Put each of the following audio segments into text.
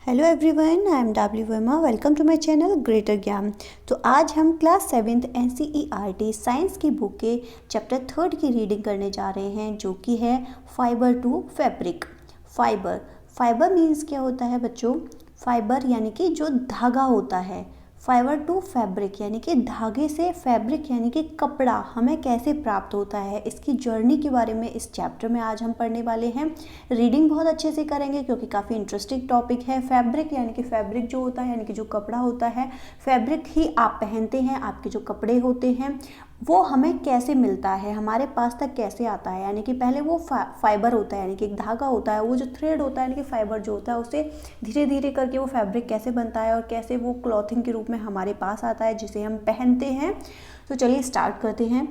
Hello everyone, I am W Verma. Welcome to my channel greater Gyan. तो आज हम class 7th NCERT science की book के चैप्टर 3 की रीडिंग करने जा रहे हैं, जो कि है fibre to fabric. Fibre means क्या होता है बच्चों? फाइबर यानी कि जो धागा होता है। फाइबर टू फैब्रिक यानी कि धागे से फैब्रिक यानी कि कपड़ा हमें कैसे प्राप्त होता है, इसकी जर्नी के बारे में इस चैप्टर में आज हम पढ़ने वाले हैं। रीडिंग बहुत अच्छे से करेंगे क्योंकि काफ़ी इंटरेस्टिंग टॉपिक है। फैब्रिक यानी कि फैब्रिक जो होता है यानी कि जो कपड़ा होता है, फैब्रिक ही आप पहनते हैं, आपके जो कपड़े होते हैं वो हमें कैसे मिलता है, हमारे पास तक कैसे आता है। यानी कि पहले वो फाइबर होता है यानी कि एक धागा होता है, वो जो थ्रेड होता है यानी कि फाइबर जो होता है, उससे धीरे धीरे करके वो फैब्रिक कैसे बनता है और कैसे वो क्लॉथिंग के रूप में हमारे पास आता है जिसे हम पहनते हैं। तो चलिए स्टार्ट करते हैं।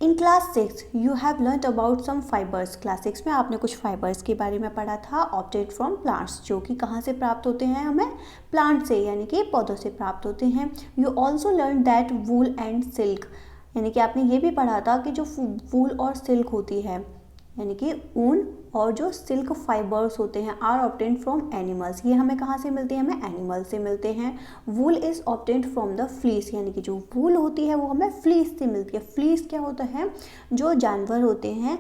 In class 6 you have learn about some fibres. Class 6 में आपने कुछ फाइबर्स के बारे में पढ़ा था, ऑब्टेन्ड फ्रॉम प्लांट्स, जो कि कहाँ से प्राप्त होते हैं, हमें प्लांट से यानी कि पौधों से प्राप्त होते हैं। You also learn that wool and silk, यानी कि आपने ये भी पढ़ा था कि जो वूल और सिल्क होती है यानी कि ऊन और जो सिल्क फाइबर्स होते हैं आर ऑब्टेन्ड फ्रॉम एनिमल्स। ये हमें कहाँ से मिलते हैं? हमें एनिमल से मिलते हैं। वूल is obtained from the fleece, यानी कि जो वूल होती है वो हमें फ्लीस से मिलती है। फ्लीस क्या होता है? जो जानवर होते हैं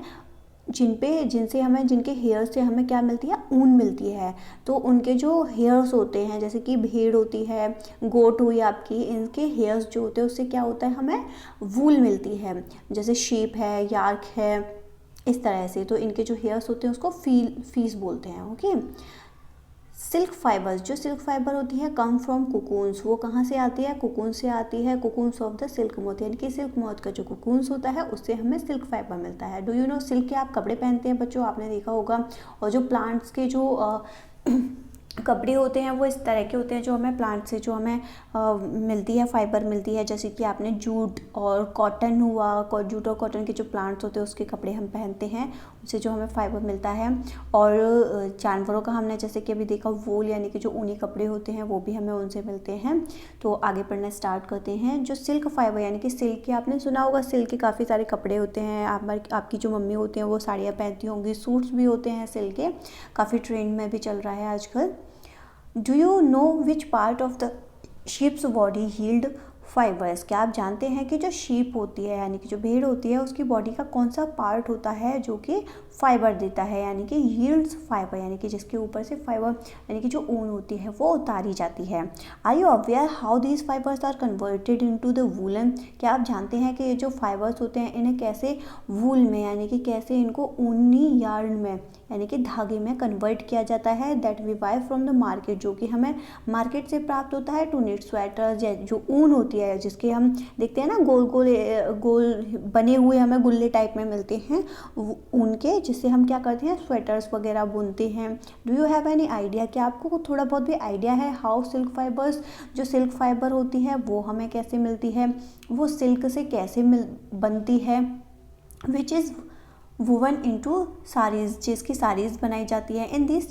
जिनसे हमें, जिनके हेयर से हमें क्या मिलती है? ऊन मिलती है। तो उनके जो हेयर्स होते हैं, जैसे कि भेड़ होती है, गोट हुई आपकी, इनके हेयर्स जो होते हैं उससे क्या होता है? हमें वूल मिलती है। जैसे शीप है, यार्क है, इस तरह से। तो इनके जो हेयर्स होते हैं उसको फीस बोलते हैं। ओके। सिल्क फाइबर्स, जो सिल्क फाइबर होती है कम फ्रॉम कुकून्स, वो कहाँ से आती है? कुकून से आती है। कुकून्स ऑफ द सिल्क मोथ, यानी कि सिल्क मोथ का जो कुकून्स होता है उससे हमें सिल्क फाइबर मिलता है। डू यू नो, सिल्क के आप कपड़े पहनते हैं बच्चों, आपने देखा होगा। और जो प्लांट्स के जो कपड़े होते हैं वो इस तरह के होते हैं जो हमें प्लांट से जो हमें मिलती है, फाइबर मिलती है। जैसे कि आपने जूट और कॉटन हुआ, जूट और कॉटन के जो प्लांट्स होते हैं उसके कपड़े हम पहनते हैं, उससे जो हमें फाइबर मिलता है। और जानवरों का हमने जैसे कि अभी देखा वूल यानी कि जो ऊनी कपड़े होते हैं वो भी हमें उनसे मिलते हैं। तो आगे पढ़ना स्टार्ट करते हैं। जो सिल्क फाइबर यानी कि सिल्क के, आपने सुना होगा सिल्क के काफ़ी सारे कपड़े होते हैं। आपकी जो मम्मी होती हैं वो साड़ियाँ पहनती होंगी, सूट्स भी होते हैं सिल्क के, काफ़ी ट्रेंड में भी चल रहा है आजकल। Do you know which part of the sheeps body yield fibres? क्या आप जानते हैं कि जो शीप होती है यानी कि जो भेड़ होती है उसकी बॉडी का कौन सा पार्ट होता है जो कि फाइबर देता है, यानी कि यील्ड्स फाइबर, यानी कि जिसके ऊपर से फाइबर यानी कि जो ऊन होती है वो उतारी जाती है। Are you aware how these fibres are converted into the woollen? क्या आप जानते हैं कि ये जो फाइबर्स होते हैं इन्हें कैसे वूल में यानी कि कैसे इनको ऊनी यार्न में यानी कि धागे में कन्वर्ट किया जाता है? That we buy from the market, जो कि हमें मार्केट से प्राप्त होता है। टू निट स्वेटर्स, जो ऊन होती है जिसके हम देखते हैं ना गोल गोल गोल बने हुए हमें गुल्ले टाइप में मिलते हैं ऊन के, जिससे हम क्या करते हैं? स्वेटर्स वगैरह बुनते हैं। Do you have any idea? क्या आपको थोड़ा बहुत भी आइडिया है हाउ सिल्क फाइबर्स, जो सिल्क फाइबर होती है वो हमें कैसे मिलती है, वो सिल्क से कैसे बनती है? Which is woven into saris, जिसकी साड़ीज बनाई जाती है। In this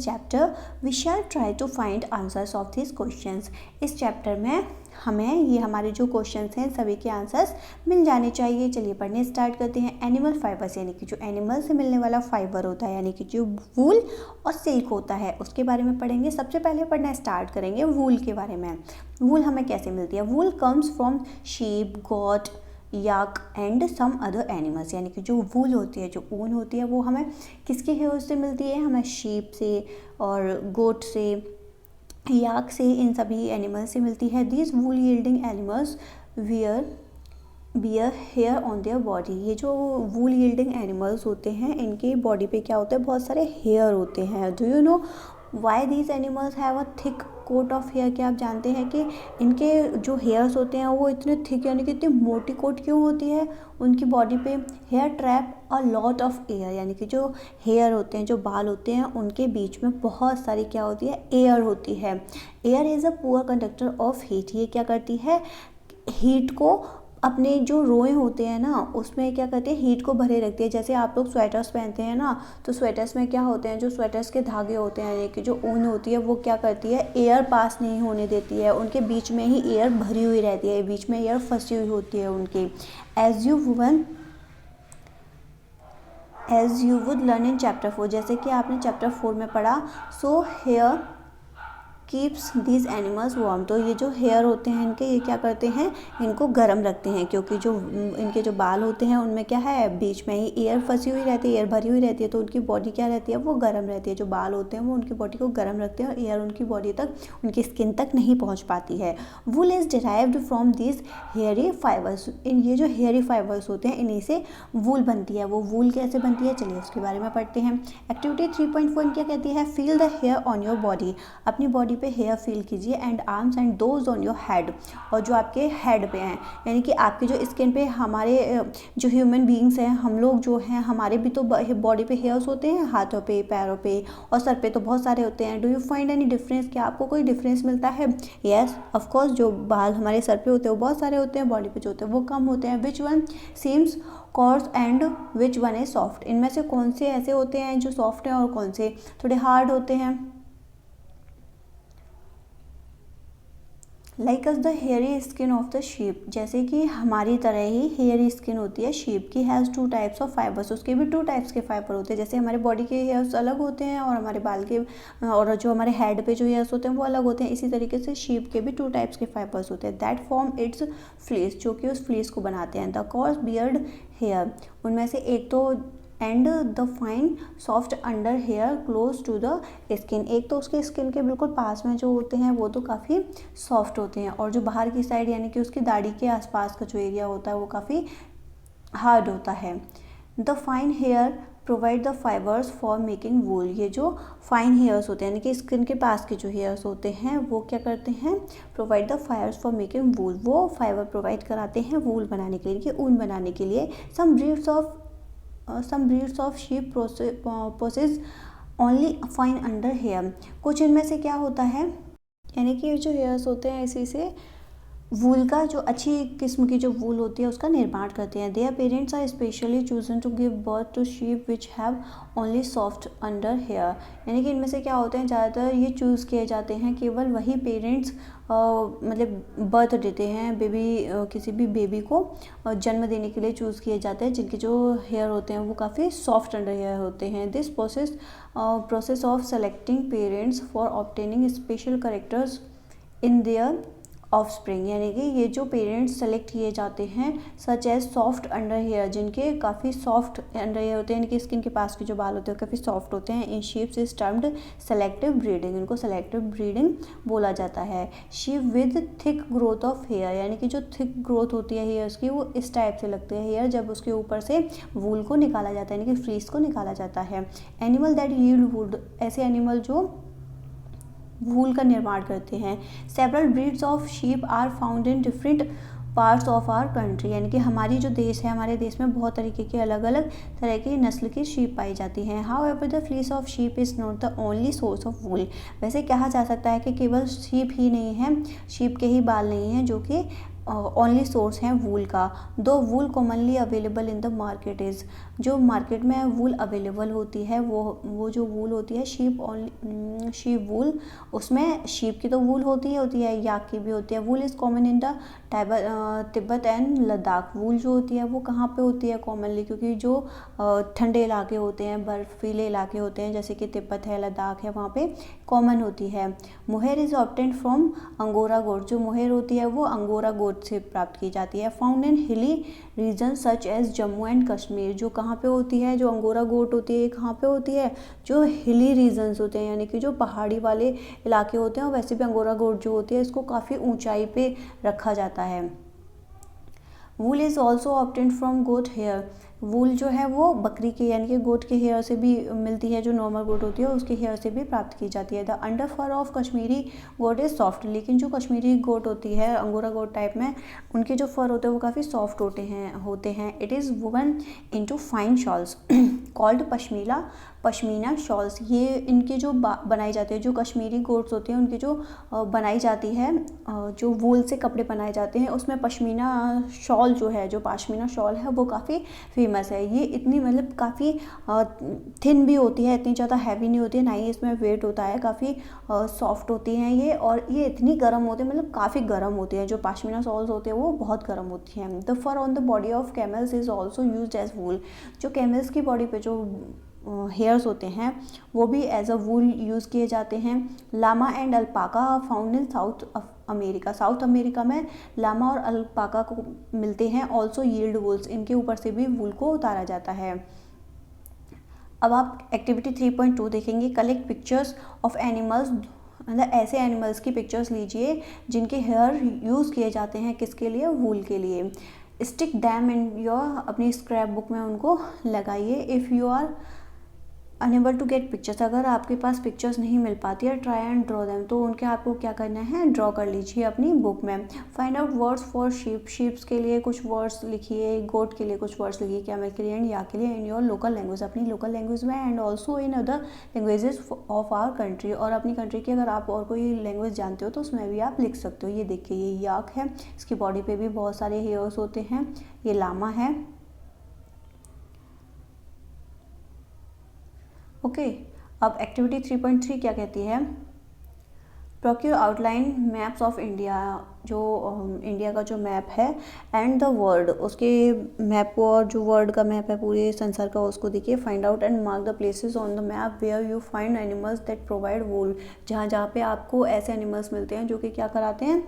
chapter we shall try to find answers of this questions. इस चैप्टर में हमें ये हमारे जो क्वेश्चंस हैं सभी के आंसर्स मिल जाने चाहिए। चलिए पढ़ने स्टार्ट करते हैं। एनिमल फाइबर्स, यानी कि जो एनिमल से मिलने वाला फाइबर होता है यानी कि जो वूल और सिल्क होता है उसके बारे में पढ़ेंगे। सबसे पहले पढ़ना स्टार्ट करेंगे वूल के बारे में। वूल हमें कैसे मिलती है? Wool comes from sheep, goat, yak and some other animals, यानी कि जो वूल होती है, जो ऊन होती है वो हमें किसके हेयर से मिलती है? हमें शीप से और गोट से, याक से, इन सभी एनिमल से मिलती है। These wool yielding animals bear hair on their body. ये जो वूल यील्डिंग एनिमल्स होते हैं इनकी बॉडी पे क्या होता है? बहुत सारे हेयर होते हैं। Do you know why these animals have a thick coat of hair? क्या आप जानते हैं कि इनके जो हेयर्स होते हैं वो इतने थिक यानी कि इतनी मोटी कोट क्यों होती है उनकी बॉडी पे? Hair trap a lot of air, यानी कि जो हेयर होते हैं, जो बाल होते हैं, उनके बीच में बहुत सारी क्या होती है? एयर होती है। Air is a poor conductor of heat. ये क्या करती है? हीट को अपने जो रोए होते हैं ना उसमें क्या करते हैं? हीट को भरे रखती है। जैसे आप लोग स्वेटर्स पहनते हैं ना, तो स्वेटर्स में क्या होते हैं? जो स्वेटर्स के धागे होते हैं यानी कि जो ऊन होती है वो क्या करती है? एयर पास नहीं होने देती है, उनके बीच में ही एयर भरी हुई रहती है, बीच में एयर फंसी हुई होती है उनके। As you woven as you would learn in chapter 4, जैसे कि आपने चैप्टर 4 में पढ़ा। So hair keeps these animals warm, तो ये जो हेयर होते हैं इनके, ये क्या करते हैं, इनको गर्म रखते हैं, क्योंकि जो इनके जो बाल होते हैं उनमें क्या है, बीच में ही एयर फंसी हुई रहती है, एयर भरी हुई रहती है, तो उनकी बॉडी क्या रहती है, वो गर्म रहती है। जो बाल होते हैं वो उनकी बॉडी को गर्म रखते हैं और एयर उनकी बॉडी तक, उनकी स्किन तक नहीं पहुँच पाती है। Wool is derived from these hairy fibres, इन ये जो हेयरी फाइबर्स होते हैं इन्हीं से वूल बनती है। वो वूल कैसे बनती है, चलिए उसके बारे में पढ़ते हैं। एक्टिविटी 3.1 क्या कहती है, feel the hair on your body, अपनी बॉडी पे हेयर फील कीजिए, and arms and those on your head, और जो आपके हेड पे हैं, यानी कि आपके जो स्किन पे, हमारे जो ह्यूमन बीइंग्स हैं, हम लोग जो हैं, हमारे भी तो बॉडी पे हेयर्स होते हैं, हाथों पे, पैरों पे और सर पे तो बहुत सारे होते हैं। Do you find any difference, क्या आपको कोई डिफरेंस मिलता है? येस ऑफ कोर्स, जो बाल हमारे सर पे होते हैं वो बहुत सारे होते हैं, बॉडी पे जो होते हैं वो कम होते हैं। Which one seems course and which one is soft, इनमें से कौन से ऐसे होते हैं जो सॉफ्ट हैं और कौन से थोड़े हार्ड होते हैं? Like us the hairy skin of the sheep, जैसे कि हमारी तरह ही हेयरी स्किन होती है शीप की। हैज़ 2 टाइप्स ऑफ फाइबर्स, उसके भी 2 टाइप्स के फाइबर होते हैं। जैसे हमारे बॉडी के हेयर्स अलग होते हैं और हमारे बाल के, और जो हमारे हेड पे जो हेयर्स होते हैं वो अलग होते हैं, इसी तरीके से शीप के भी 2 टाइप्स के फाइबर्स होते हैं। दैट फॉर्म इट्स फ्लीस, जो कि उस फ्लीस को बनाते हैं। द कॉर्स बियर्ड हेयर, उनमें से एक तो, and the fine soft under hair close to the skin, एक तो उसके स्किन के बिल्कुल पास में जो होते हैं वो तो काफ़ी सॉफ्ट होते हैं, और जो बाहर की साइड यानी कि उसकी दाढ़ी के आसपास का जो एरिया होता है वो काफ़ी हार्ड होता है। The fine hair provide the fibres for making wool, ये जो फाइन हेयर्स होते हैं यानी कि स्किन के पास के जो हेयर्स होते हैं वो क्या करते हैं, provide the fibres for making wool, वो फाइबर प्रोवाइड कराते हैं वूल बनाने के लिए, कि ऊन बनाने के लिए। some breeds of sheep possess only fine under hair, कुछ इनमें से क्या होता है, यानी कि ये जो हेयर्स होते हैं इसी से वूल का, जो अच्छी किस्म की जो वूल होती है उसका निर्माण करते हैं। Their parents are specially chosen to give birth to sheep which have only soft under hair, यानी कि इनमें से क्या होते हैं, ज़्यादातर ये चूज़ किए जाते हैं, केवल वही पेरेंट्स मतलब बर्थ देते हैं, किसी भी बेबी को जन्म देने के लिए चूज़ किए जाते हैं जिनके जो हेयर होते हैं वो काफ़ी सॉफ्ट अंडर हेयर होते हैं। This process of selecting parents for obtaining special characters in their offspring, यानी कि ये जो पेरेंट्स सेलेक्ट किए जाते हैं such as soft under hair, जिनके काफ़ी सॉफ्ट अंडर हेयर होते हैं, इनकी स्किन के पास के जो बाल होते हैं काफ़ी सॉफ्ट होते हैं। In sheeps is termed selective breeding, इनको सेलेक्टिव ब्रीडिंग बोला जाता है। Sheep with thick growth of hair, यानी कि जो थिक ग्रोथ होती है हेयर्स की वो इस टाइप से लगते हैं हेयर जब उसके ऊपर से वूल को निकाला जाता है, यानी कि फ्लीस को निकाला जाता है। एनिमल दैट यील्ड वुड, ऐसे एनिमल जो वूल का निर्माण करते हैं। Several breeds of sheep are found in different parts of our country, यानी कि हमारी जो देश है, हमारे देश में बहुत तरीके की अलग अलग तरह की नस्ल की शीप पाई जाती हैं। How ever the fleece of sheep is not the only source of wool, वैसे कहा जा सकता है कि केवल शीप ही नहीं है, शीप के ही बाल नहीं हैं जो कि ओनली सोर्स हैं वूल का। दो wool commonly available in the market is, जो मार्केट में वूल अवेलेबल होती है वो जो वूल होती है शीप वूल, उसमें शीप की तो वूल होती है, याक की भी होती है। Wool is common in the Tibet and Ladakh, wool जो होती है वो कहाँ पे होती है कॉमनली, क्योंकि जो ठंडे इलाके होते हैं, बर्फीले इलाके होते हैं जैसे कि तिब्बत है, लद्दाख है, वहाँ पे कॉमन होती है। Mohair is obtained from Angora goat, जो मोहेर होती है वो अंगोरा गोट से प्राप्त की जाती है। Found in hilly region such as Jammu and Kashmir, जो कहाँ पे होती है, जो अंगोरा गोट होती है कहाँ पे होती है, जो हिली रीजन्स होते हैं यानी कि जो पहाड़ी वाले इलाके होते हैं, और वैसे भी अंगोरा गोट जो होती है इसको काफ़ी ऊंचाई पे रखा जाता है। Wool is also obtained from goat hair, wool जो है वो बकरी के यानी कि गोट के हेयर से भी मिलती है, जो नॉर्मल गोट होती है उसके हेयर से भी प्राप्त की जाती है। The under fur of Kashmiri goat is soft, लेकिन जो कश्मीरी गोट होती है अंगोरा गोट टाइप में, उनके जो फर होते हैं वो काफ़ी सॉफ्ट होते हैं। It is woven into fine shawls called pashmina shawls, ये इनके जो बनाई जाती है, जो कश्मीरी गोट्स होती हैं उनकी जो बनाई जाती है, जो वूल से कपड़े बनाए जाते हैं उसमें पश्मीना शॉल जो है, जो पश्मीना शॉल है वो काफ़ी फेमस है। ये इतनी मतलब काफ़ी थिन भी होती है, इतनी ज़्यादा हैवी नहीं होती है, ना ही इसमें वेट होता है, काफ़ी सॉफ्ट होती हैं ये, और ये इतनी गर्म होती है, मतलब काफ़ी गर्म होती है। जो पश्मीना शॉल्स होते हैं वो बहुत गर्म होती हैं। The fur on the body of camels is also use as wool. जो कैमल्स की बॉडी पे जो हेयर्स होते हैं वो भी एज अ वूल यूज़ किए जाते हैं। Llama and alpaca found in South America. South America में लामा और अल्पाका को मिलते हैं। ऑल्सो यील्ड वूल्स, इनके ऊपर से भी वूल को उतारा जाता है। अब आप एक्टिविटी 3.2 देखेंगे। कलेक्ट पिक्चर्स ऑफ एनिमल्स, मतलब ऐसे एनिमल्स की पिक्चर्स लीजिए जिनके हेयर यूज़ किए जाते हैं, किसके लिए, वूल के लिए। स्टिक दैम इन योर, अपनी स्क्रैप बुक में उनको लगाइए। If you are unable to get pictures, अगर आपके पास पिक्चर्स नहीं मिल पाती है, ट्राई एंड ड्रॉ देम, तो उनके आपको क्या करना है, ड्रॉ कर लीजिए अपनी बुक में। Find out words for sheep, sheeps के लिए कुछ वर्ड्स लिखिए, गोट के लिए कुछ वर्ड्स लिखिए, कैमल के लिए एंड या के लिए इन योर लोकल लैंग्वेज, अपनी लोकल लैंग्वेज में, and also in other languages of our country, और अपनी कंट्री की अगर आप और कोई लैंग्वेज जानते हो तो उसमें भी आप लिख सकते हो। ये देखिए, ये याक है, इसकी बॉडी पे भी बहुत सारे हेयर्स होते हैं। ये लामा है। ओके, अब एक्टिविटी 3.3 क्या कहती है, procure outline maps of India, जो इंडिया का जो मैप है, एंड द वर्ल्ड, उसके मैप को, और जो वर्ल्ड का मैप है पूरे संसार का, उसको देखिए। Find out and mark the places on the map where you find animals that provide wool, जहाँ जहाँ पे आपको ऐसे एनिमल्स मिलते हैं जो कि क्या कराते हैं,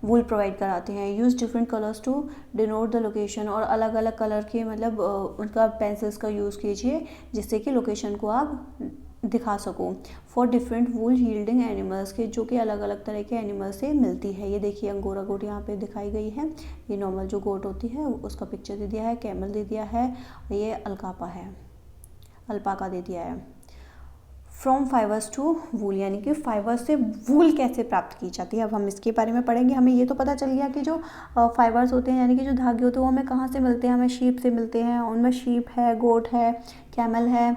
वूल प्रोवाइड कराते हैं। Use different colours to denote the location, और अलग अलग कलर के मतलब उनका पेंसिल्स का यूज़ कीजिए जिससे कि लोकेशन को आप दिखा सको। For different wool yielding animals के, जो कि अलग अलग तरह के एनिमल से मिलती है। ये देखिए अंगोरा गोट यहाँ पे दिखाई गई है। ये नॉर्मल जो गोट होती है उसका पिक्चर दे दिया है, कैमल दे दिया है, ये अल्कापा है, अल्पाका दे दिया है। फ्रॉम फाइबर्स टू वूल, यानी कि फाइबर्स से वूल कैसे प्राप्त की जाती है, अब हम इसके बारे में पढ़ेंगे। हमें ये तो पता चल गया कि जो फाइबर्स होते हैं, यानी कि जो धागे होते हैं, वो हमें कहाँ से मिलते हैं, हमें शीप से मिलते हैं। उनमें शीप है, गोट है, कैमल है,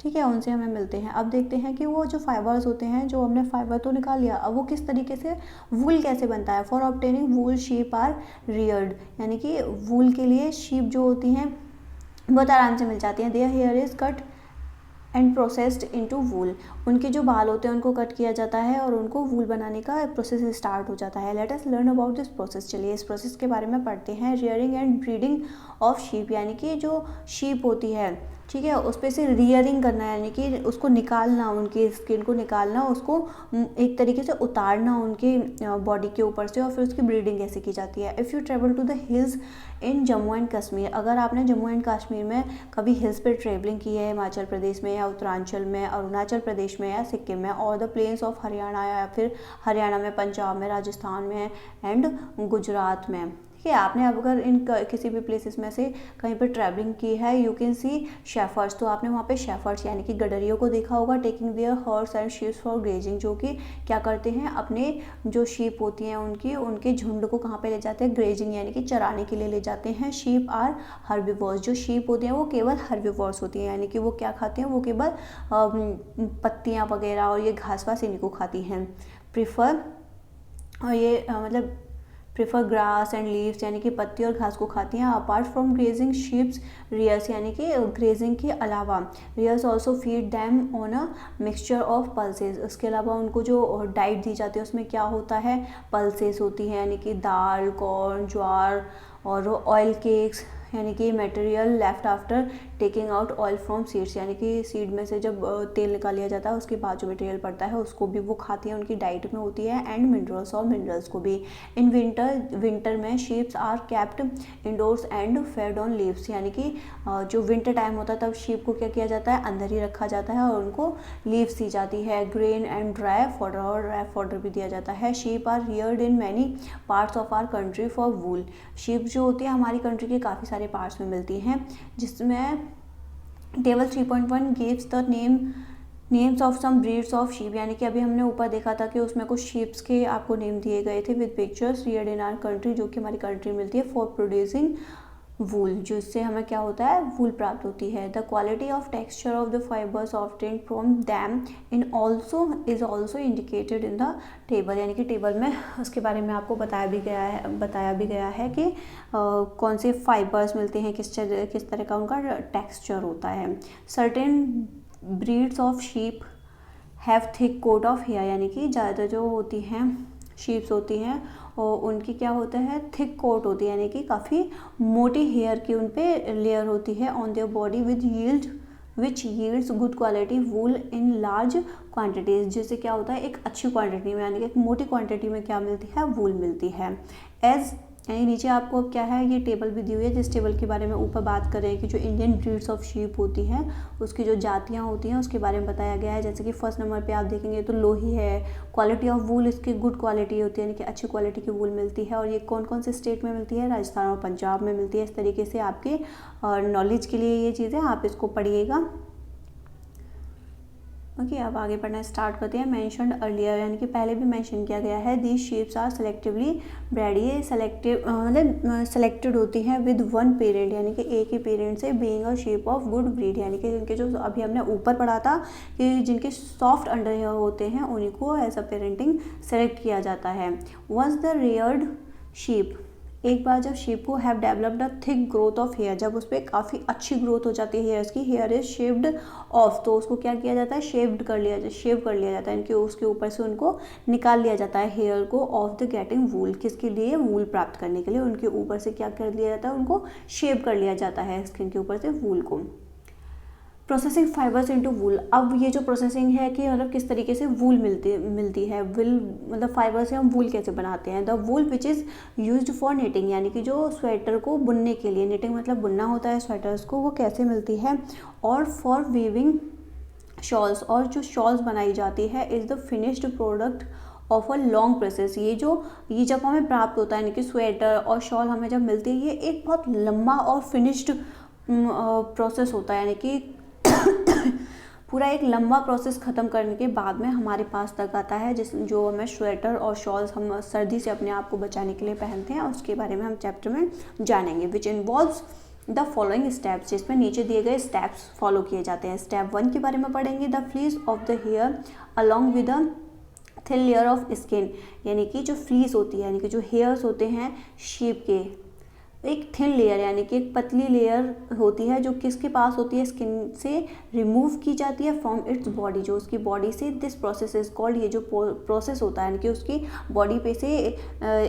ठीक है, उनसे हमें मिलते हैं। अब देखते हैं कि वो जो फाइबर्स होते हैं, जो हमने फाइबर तो निकाल लिया, अब वो किस तरीके से वूल कैसे बनता है। For obtaining wool sheep are reared, यानी कि वूल के लिए शीप जो होती हैं बहुत आराम से मिल जाती हैं। Their hair is cut and processed into wool, उनके जो बाल होते हैं उनको कट किया जाता है और उनको वूल बनाने का प्रोसेस स्टार्ट हो जाता है। Let us learn about this process, चलिए इस प्रोसेस के बारे में पढ़ते हैं। Rearing and breeding of sheep, यानी कि जो शीप होती है, ठीक है, उस पर से रियरिंग करना, यानी कि उसको निकालना, उनकी स्किन को निकालना, उसको एक तरीके से उतारना उनके बॉडी के ऊपर से, और फिर उसकी ब्रीडिंग कैसे की जाती है। If you travel to the hills in Jammu and Kashmir, अगर आपने जम्मू एंड कश्मीर में कभी हिल्स पे ट्रेवलिंग की है, हिमाचल प्रदेश में या उत्तरांचल में, अरुणाचल प्रदेश में या सिक्किम में, और द प्लेन्स ऑफ हरियाणा, या फिर हरियाणा में, पंजाब में, राजस्थान में एंड गुजरात में, ठीक है, आपने अब अगर इन किसी भी प्लेसेस में से कहीं पर ट्रैवलिंग की है, यू कैन सी शेफर्ड्स, तो आपने वहाँ पे शेफर्ड्स यानी कि गडरियों को देखा होगा। Taking their horse and sheeps for grazing, जो कि क्या करते हैं, अपने जो शीप होती हैं उनके झुंड को कहाँ पे ले जाते हैं, ग्रेजिंग यानी कि चराने के लिए ले जाते हैं। शीप आर हर्बीवोर्स, जो शीप होती हैं वो केवल हर्बीवोर्स होती हैं, यानी कि वो क्या खाते हैं, वो केवल पत्तियाँ वगैरह और ये घास वास इन्हीं को खाती हैं। प्रिफर, और ये मतलब प्रेफर ग्रास एंड लीव्स, यानी कि पत्ती और घास को खाती हैं। Apart from grazing sheeps rearers, यानी कि ग्रेजिंग के अलावा rearers also feed them on a mixture of pulses, उसके अलावा उनको जो डाइट दी जाती है उसमें क्या होता है, पल्सेस होती हैं, यानी कि दाल, कॉर्न, ज्वार, और ऑयल केक्स, यानी कि material left after taking out oil from seeds, यानी कि सीड में से जब तेल निकाल लिया जाता है उसके बाद जो मटेरियल पड़ता है उसको भी वो खाती हैं, उनकी डाइट में होती है। एंड मिनरल्स, और मिनरल्स को भी। इन विंटर में sheeps are kept indoors and fed on leaves, यानी कि जो विंटर टाइम होता है तब शीप को क्या किया जाता है, अंदर ही रखा जाता है और उनको लीव्स दी जाती है। ग्रेन एंड ड्राई फॉडर, और ड्राई फॉडर भी दिया जाता है। Sheep are reared in many parts of our country for wool, sheep जो होती है हमारी कंट्री के काफ़ी सारे पार्ट्स में मिलती हैं, जिसमें table 3.1 gives the names of some breeds of sheep, यानी कि अभी हमने ऊपर देखा था कि उसमें कुछ शीप्स के आपको नेम दिए गए थे with pictures reared in our country, जो कि हमारी कंट्री मिलती है। फॉर प्रोड्यूसिंग वूल, जिससे हमें क्या होता है, वूल प्राप्त होती है। The quality of texture of the fibres obtained from them in also is also indicated in the table, यानी कि टेबल में उसके बारे में आपको बताया भी गया है कि कौन से फाइबर्स मिलते हैं, किस तरह का उनका टेक्सचर होता है। Certain breeds of sheep have thick coat of hair, यानी कि ज़्यादातर जो होती हैं शीप्स होती हैं और उनकी क्या होता है, थिक कोट होती है, यानी कि काफ़ी मोटी हेयर की उन पे लेयर होती है on their body which yields good quality wool in large quantities, जिससे क्या होता है, एक अच्छी क्वांटिटी में, यानी कि एक मोटी क्वांटिटी में क्या मिलती है, वूल मिलती है। एज यानी नीचे आपको अब क्या है, ये टेबल भी दी हुई है, जिस टेबल के बारे में ऊपर बात करें कि जो इंडियन ब्रीड्स ऑफ शीप होती हैं उसकी जो जातियाँ होती हैं उसके बारे में बताया गया है। जैसे कि फर्स्ट नंबर पे आप देखेंगे तो लोही है, क्वालिटी ऑफ वूल इसकी गुड क्वालिटी होती है, यानी कि अच्छी क्वालिटी की वूल मिलती है। और ये कौन कौन से स्टेट में मिलती है, राजस्थान और पंजाब में मिलती है। इस तरीके से आपके नॉलेज के लिए ये चीज़ें आप इसको पढ़िएगा। ओके, अब आगे पढ़ना स्टार्ट करते हैं। मेंशन्ड अर्लियर, यानी कि पहले भी मेंशन किया गया है, these sheeps are selectively bred, ये सेलेक्टेड होती हैं विद वन पेरेंट, यानी कि एक ही पेरेंट से, being a sheep of good breed, यानी कि जिनके जो अभी हमने ऊपर पढ़ा था कि जिनके सॉफ्ट अंडर हेयर होते हैं उन्हीं को एज अ पेरेंटिंग सेलेक्ट किया जाता है। वंस द रेयर्ड शीप, एक बार जब शीप को have developed a thick growth of hair, जब उस पर काफ़ी अच्छी ग्रोथ हो जाती है हेयर्स की, हेयर इज शेव्ड ऑफ, तो उसको क्या किया जाता है, शेव कर लिया जाता है, इनके उसके ऊपर से उनको निकाल लिया जाता है हेयर को, ऑफ द गेटिंग वूल, किसके लिए, वूल प्राप्त करने के लिए उनके ऊपर से क्या कर लिया जाता है, उनको शेव कर लिया जाता है स्किन के ऊपर से वूल को। प्रोसेसिंग फाइबर्स इनटू वूल, अब ये जो प्रोसेसिंग है कि मतलब किस तरीके से वूल मिलती है, वूल मतलब फाइबर से हम वूल कैसे बनाते हैं। The wool which is used for knitting, यानी कि जो स्वेटर को बुनने के लिए, निटिंग मतलब बुनना होता है स्वेटर्स को, वो कैसे मिलती है। और फॉर वीविंग शॉल्स, और जो शॉल्स बनाई जाती है, is the finished product of a long process, ये जब हमें प्राप्त होता है, यानी कि स्वेटर और शॉल हमें जब मिलती है, ये एक बहुत लंबा और फिनिश्ड प्रोसेस होता है, यानी कि पूरा एक लंबा प्रोसेस ख़त्म करने के बाद में हमारे पास तक आता है, जो हमें स्वेटर और शॉल्स हम सर्दी से अपने आप को बचाने के लिए पहनते हैं, उसके बारे में हम चैप्टर में जानेंगे। Which involves the following steps, जिसमें नीचे दिए गए स्टेप्स फॉलो किए जाते हैं। स्टेप 1 के बारे में पढ़ेंगे, the fleece of the hair along with a thin layer of skin, यानी कि जो फ्लीस होती है, यानी कि जो हेयर्स होते हैं शीप के, एक थिन लेयर यानी कि एक पतली लेयर होती है जो किसके पास होती है, स्किन से रिमूव की जाती है फ्रॉम इट्स बॉडी, जो उसकी बॉडी से। दिस प्रोसेस इज कॉल्ड, ये जो प्रोसेस होता है यानी कि उसकी बॉडी पे से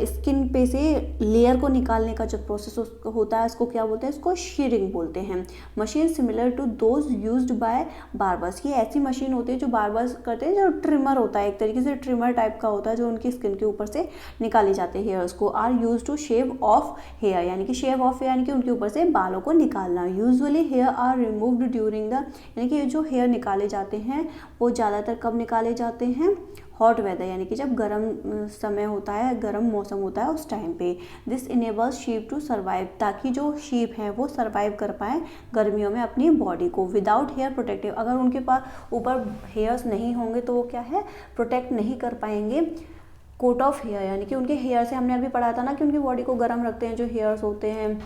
स्किन पे से लेयर को निकालने का जो प्रोसेस होता है उसको क्या बोलते हैं, इसको शीयरिंग बोलते हैं। Machine similar to those used by barbers, ये ऐसी मशीन होती है जो बार्बर्स करते हैं, जो ट्रिमर होता है, एक तरीके से ट्रिमर टाइप का होता है जो उनकी स्किन के ऊपर से निकाले जाते हैं हेयर्स को। Are use to shave off hair, यानी कि शेव ऑफ यानी कि उनके ऊपर से बालों को निकालना। Usually hair are removed during the, यानी कि जो हेयर निकाले जाते हैं वो ज़्यादातर कब निकाले जाते हैं, हॉट वेदर, यानी कि जब गर्म समय होता है, गर्म मौसम होता है उस टाइम पे। This enables sheep to survive, ताकि जो शीप हैं वो सर्वाइव कर पाएँ गर्मियों में अपनी बॉडी को। विदाउट हेयर प्रोटेक्टिव, अगर उनके पास ऊपर हेयर्स नहीं होंगे तो वो क्या है, प्रोटेक्ट नहीं कर पाएंगे कोट ऑफ हेयर, यानी कि उनके हेयर से। हमने अभी पढ़ा था ना कि उनकी बॉडी को गर्म रखते हैं जो हेयर्स होते हैं,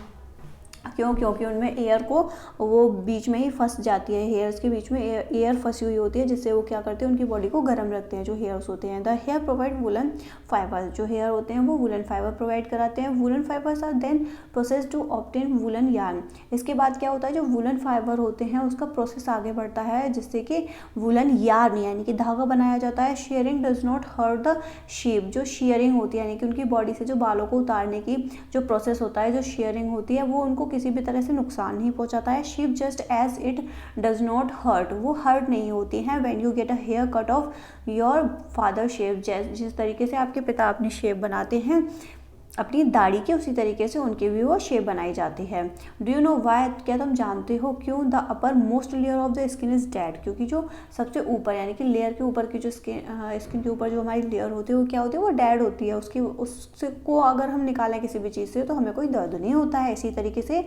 क्योंकि उनमें एयर को वो बीच में ही फंस जाती है, हेयर्स के बीच में एयर फंसी हुई होती है, जिससे वो क्या करते हैं, उनकी बॉडी को गर्म रखते हैं जो हेयर्स होते हैं। The hair provide woollen fibre, जो हेयर होते हैं वो वुलन फाइबर प्रोवाइड कराते हैं। Woollen fibres are then process to obtain woollen yarn, इसके बाद क्या होता है, जो वुलन फाइबर होते हैं उसका प्रोसेस आगे बढ़ता है जिससे कि वुलन यार्न यानी कि धागा बनाया जाता है। Shearing does not hurt the sheep, जो शेयरिंग होती है यानी कि उनकी बॉडी से जो बालों को उतारने की जो प्रोसेस होता है, जो शेयरिंग होती है, वो उनको किसी भी तरह से नुकसान नहीं पहुंचाता है। Sheep just as it does not hurt, वो हर्ट नहीं होती हैं। When you get a hair cut off your father shape, जिस तरीके से आपके पिता अपनी शेप बनाते हैं अपनी दाढ़ी के, उसी तरीके से उनकी भी वो शेप बनाई जाती है। डू यू नो वाई, क्या तुम जानते हो क्यों? The upper most layer of the skin is dead, क्योंकि जो सबसे ऊपर यानी कि लेयर के ऊपर की जो स्किन के ऊपर जो हमारी लेयर होती है वो क्या होती है, वो डेड होती है। उसको अगर हम निकालें किसी भी चीज़ से तो हमें कोई दर्द नहीं होता है, इसी तरीके से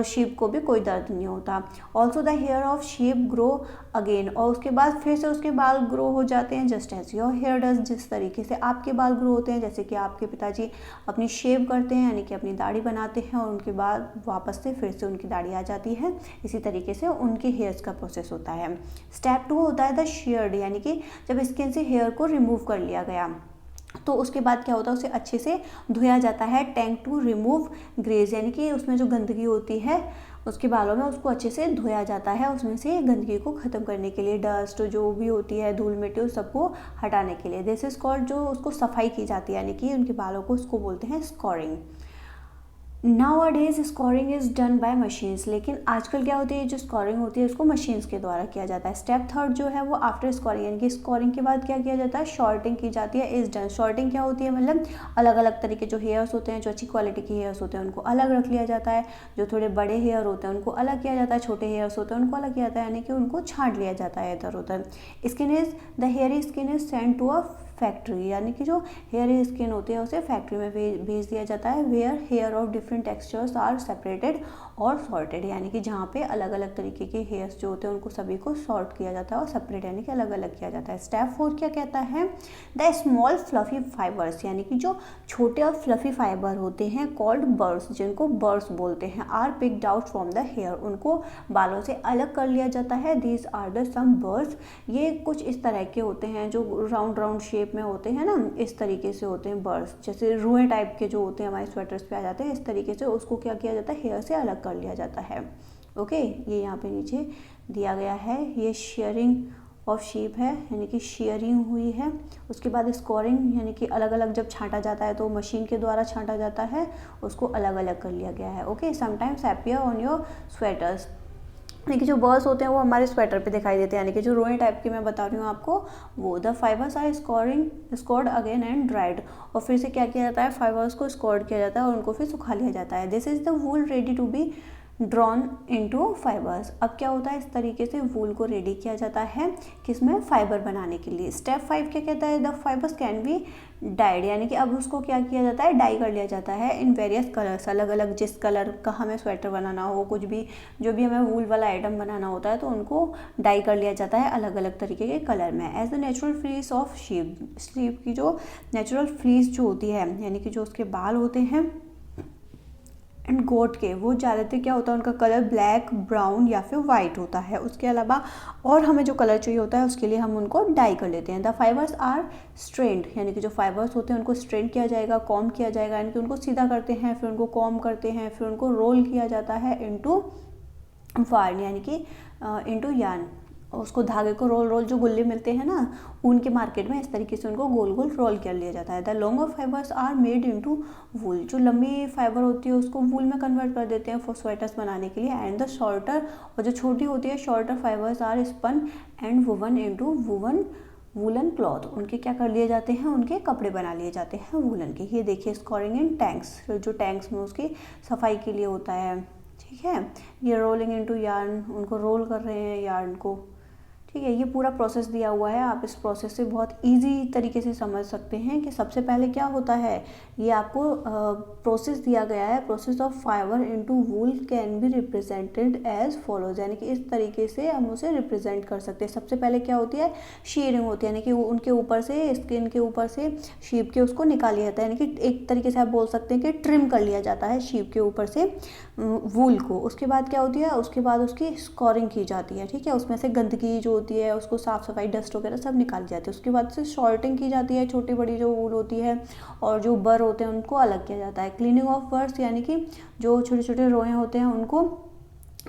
शीप को भी कोई दर्द नहीं होता। Also the hair of sheep grow again, और उसके बाद फिर से उसके बाल ग्रो हो जाते हैं just as your hair does, जिस तरीके से आपके बाल ग्रो होते हैं, जैसे कि आपके पिताजी अपनी शेव करते हैं यानी कि अपनी दाढ़ी बनाते हैं और उनके बाद वापस से फिर से उनकी दाढ़ी आ जाती है, इसी तरीके से उनके हेयर्स का प्रोसेस होता है। स्टेप 2 होता है द शेयर्ड, यानी कि जब स्किन से हेयर को रिमूव कर लिया गया तो उसके बाद क्या होता है, उसे अच्छे से धोया जाता है। टैंक टू रिमूव ग्रेज, यानी कि उसमें जो गंदगी होती है उसके बालों में, उसको अच्छे से धोया जाता है, उसमें से गंदगी को ख़त्म करने के लिए, डस्ट जो भी होती है, धूल मिट्टी, उस सबको हटाने के लिए। दिस इज कॉल्ड, जो उसको सफाई की जाती है यानी कि उनके बालों को, उसको बोलते हैं scouring. Nowadays scouring is done by machines, लेकिन आजकल क्या होती है, जो स्कोरिंग होती है उसको मशीन्स के द्वारा किया जाता है। स्टेप 3 जो है वो आफ्टर स्कोरिंग, यानी कि स्कोरिंग के बाद क्या किया जाता है, शॉर्टिंग की जाती है, इज़ डन। शॉर्टिंग क्या होती है, मतलब अलग अलग तरीके जो हेयर्स होते हैं, जो अच्छी क्वालिटी के हेयर्स होते हैं उनको अलग रख लिया जाता है, जो थोड़े बड़े हेयर होते हैं उनको अलग किया जाता है, छोटे हेयर्स होते हैं उनको अलग किया जाता है, यानी कि उनको छांट लिया जाता है इधर उधर। Skin is the hairy skin is send to a factory, यानी कि जो हेयर स्किन होती है उसे फैक्ट्री में भेज दिया जाता है। Where hair of different textures are separated और सॉर्टेड, यानी कि जहाँ पे अलग अलग तरीके के हेयर्स जो होते हैं उनको सभी को सॉर्ट किया जाता है और सेपरेट यानी कि अलग अलग किया जाता है। स्टेप 4 क्या कहता है, द स्मॉल फ्लफी फाइबर्स, यानी कि जो छोटे और फ्लफी फाइबर होते हैं, कॉल्ड बर्ड्स, जिनको बर्ड्स बोलते हैं, are picked out from the hair, उनको बालों से अलग कर लिया जाता है। These are the some birds, ये कुछ इस तरह के होते हैं जो राउंड राउंड शेप में होते हैं ना, इस तरीके से होते हैं बर्ड्स, जैसे रुएं टाइप के जो होते हैं हमारे स्वेटर्स पे आ जाते हैं, इस तरीके से उसको क्या किया जाता है, हेयर से अलग कर लिया जाता है। ओके, ये यहाँ पे नीचे दिया गया है, ये शेयरिंग ऑफ शीप है, यानी कि शेयरिंग हुई है। उसके बाद स्कोरिंग, यानी कि अलग अलग जब छांटा जाता है तो मशीन के द्वारा छांटा जाता है, उसको अलग अलग कर लिया गया है। Okay, sometimes appear on your sweaters, यानी कि जो बर्ड्स होते हैं वो हमारे स्वेटर पे दिखाई देते हैं, यानी कि जो रोए टाइप की मैं बता रही हूँ आपको वो। The fibres are scoured again and dried, और फिर से क्या किया जाता है, फाइबर्स को स्कोर्ड किया जाता है और उनको फिर सुखा लिया जाता है। This is the wool ready to be drawn into fibres. अब क्या होता है, इस तरीके से वूल को रेडी किया जाता है किसमें, फाइबर बनाने के लिए। स्टेप 5 क्या कहता है, the fibres can be died, यानी कि अब उसको क्या किया जाता है, डाई कर लिया जाता है इन वेरियस कलर्स, अलग अलग जिस कलर का हमें स्वेटर बनाना हो, कुछ भी जो भी हमें वूल वाला आइटम बनाना होता है तो उनको डाई कर लिया जाता है अलग अलग तरीके के कलर में। As the natural fleece of sheep, sheep की जो नेचुरल फ्लीस जो होती है, यानी कि जो उसके बाल होते हैं एंड गोट के, वो ज़्यादातर क्या होता है, उनका कलर ब्लैक, ब्राउन या फिर वाइट होता है। उसके अलावा और हमें जो कलर चाहिए होता है उसके लिए हम उनको डाई कर लेते हैं। द फाइबर्स आर स्ट्रेंड, यानी कि जो फाइबर्स होते हैं उनको स्ट्रेंड किया जाएगा, कॉम किया जाएगा, यानी कि उनको सीधा करते हैं, फिर उनको कॉम करते हैं, फिर उनको रोल किया जाता है इनटू वार्न, यानी कि इनटू यार्न। उसको धागे को रोल जो गुल्ले मिलते हैं ना ऊन के मार्केट में, इस तरीके से उनको गोल गोल रोल कर लिया जाता है। The longer fibres are made into wool, जो लंबी फाइबर होती है उसको वूल में कन्वर्ट कर देते हैं फॉर स्वेटर्स बनाने के लिए। एंड द शॉर्टर, और जो छोटी होती है shorter fibres are spun and woven into woollen cloth, उनके क्या कर लिए जाते हैं, उनके कपड़े बना लिए जाते हैं वूलन के। ये देखिए स्कोरिंग इन टैंक्स, जो टैंक्स में उसकी सफाई के लिए होता है, ठीक है। ये रोलिंग इनटू यार्न, उनको रोल कर रहे हैं यार्न को, ठीक है। ये पूरा प्रोसेस दिया हुआ है, आप इस प्रोसेस से बहुत इजी तरीके से समझ सकते हैं कि सबसे पहले क्या होता है। ये आपको प्रोसेस दिया गया है, process of fibre into wool can be represented as follows, यानी कि इस तरीके से हम उसे रिप्रेजेंट कर सकते हैं। सबसे पहले क्या होती है, शेयरिंग होती है, यानी कि उनके ऊपर से, स्किन के ऊपर से शीप के उसको निकाल लिया जाता है, यानी कि एक तरीके से आप बोल सकते हैं कि ट्रिम कर लिया जाता है शीप के ऊपर से वूल को। उसके बाद क्या होती है, उसके बाद उसकी स्कोरिंग की जाती है, ठीक है। उसमें से गंदगी जो होती है उसको साफ सफाई, डस्ट वगैरह सब निकाल जाती है। उसके बाद से शॉर्टिंग की जाती है, छोटी बड़ी जो वूल होती है और जो बर होते हैं उनको अलग किया जाता है। क्लीनिंग ऑफ बर्स, यानी कि जो छोटे छोटे रोए होते हैं उनको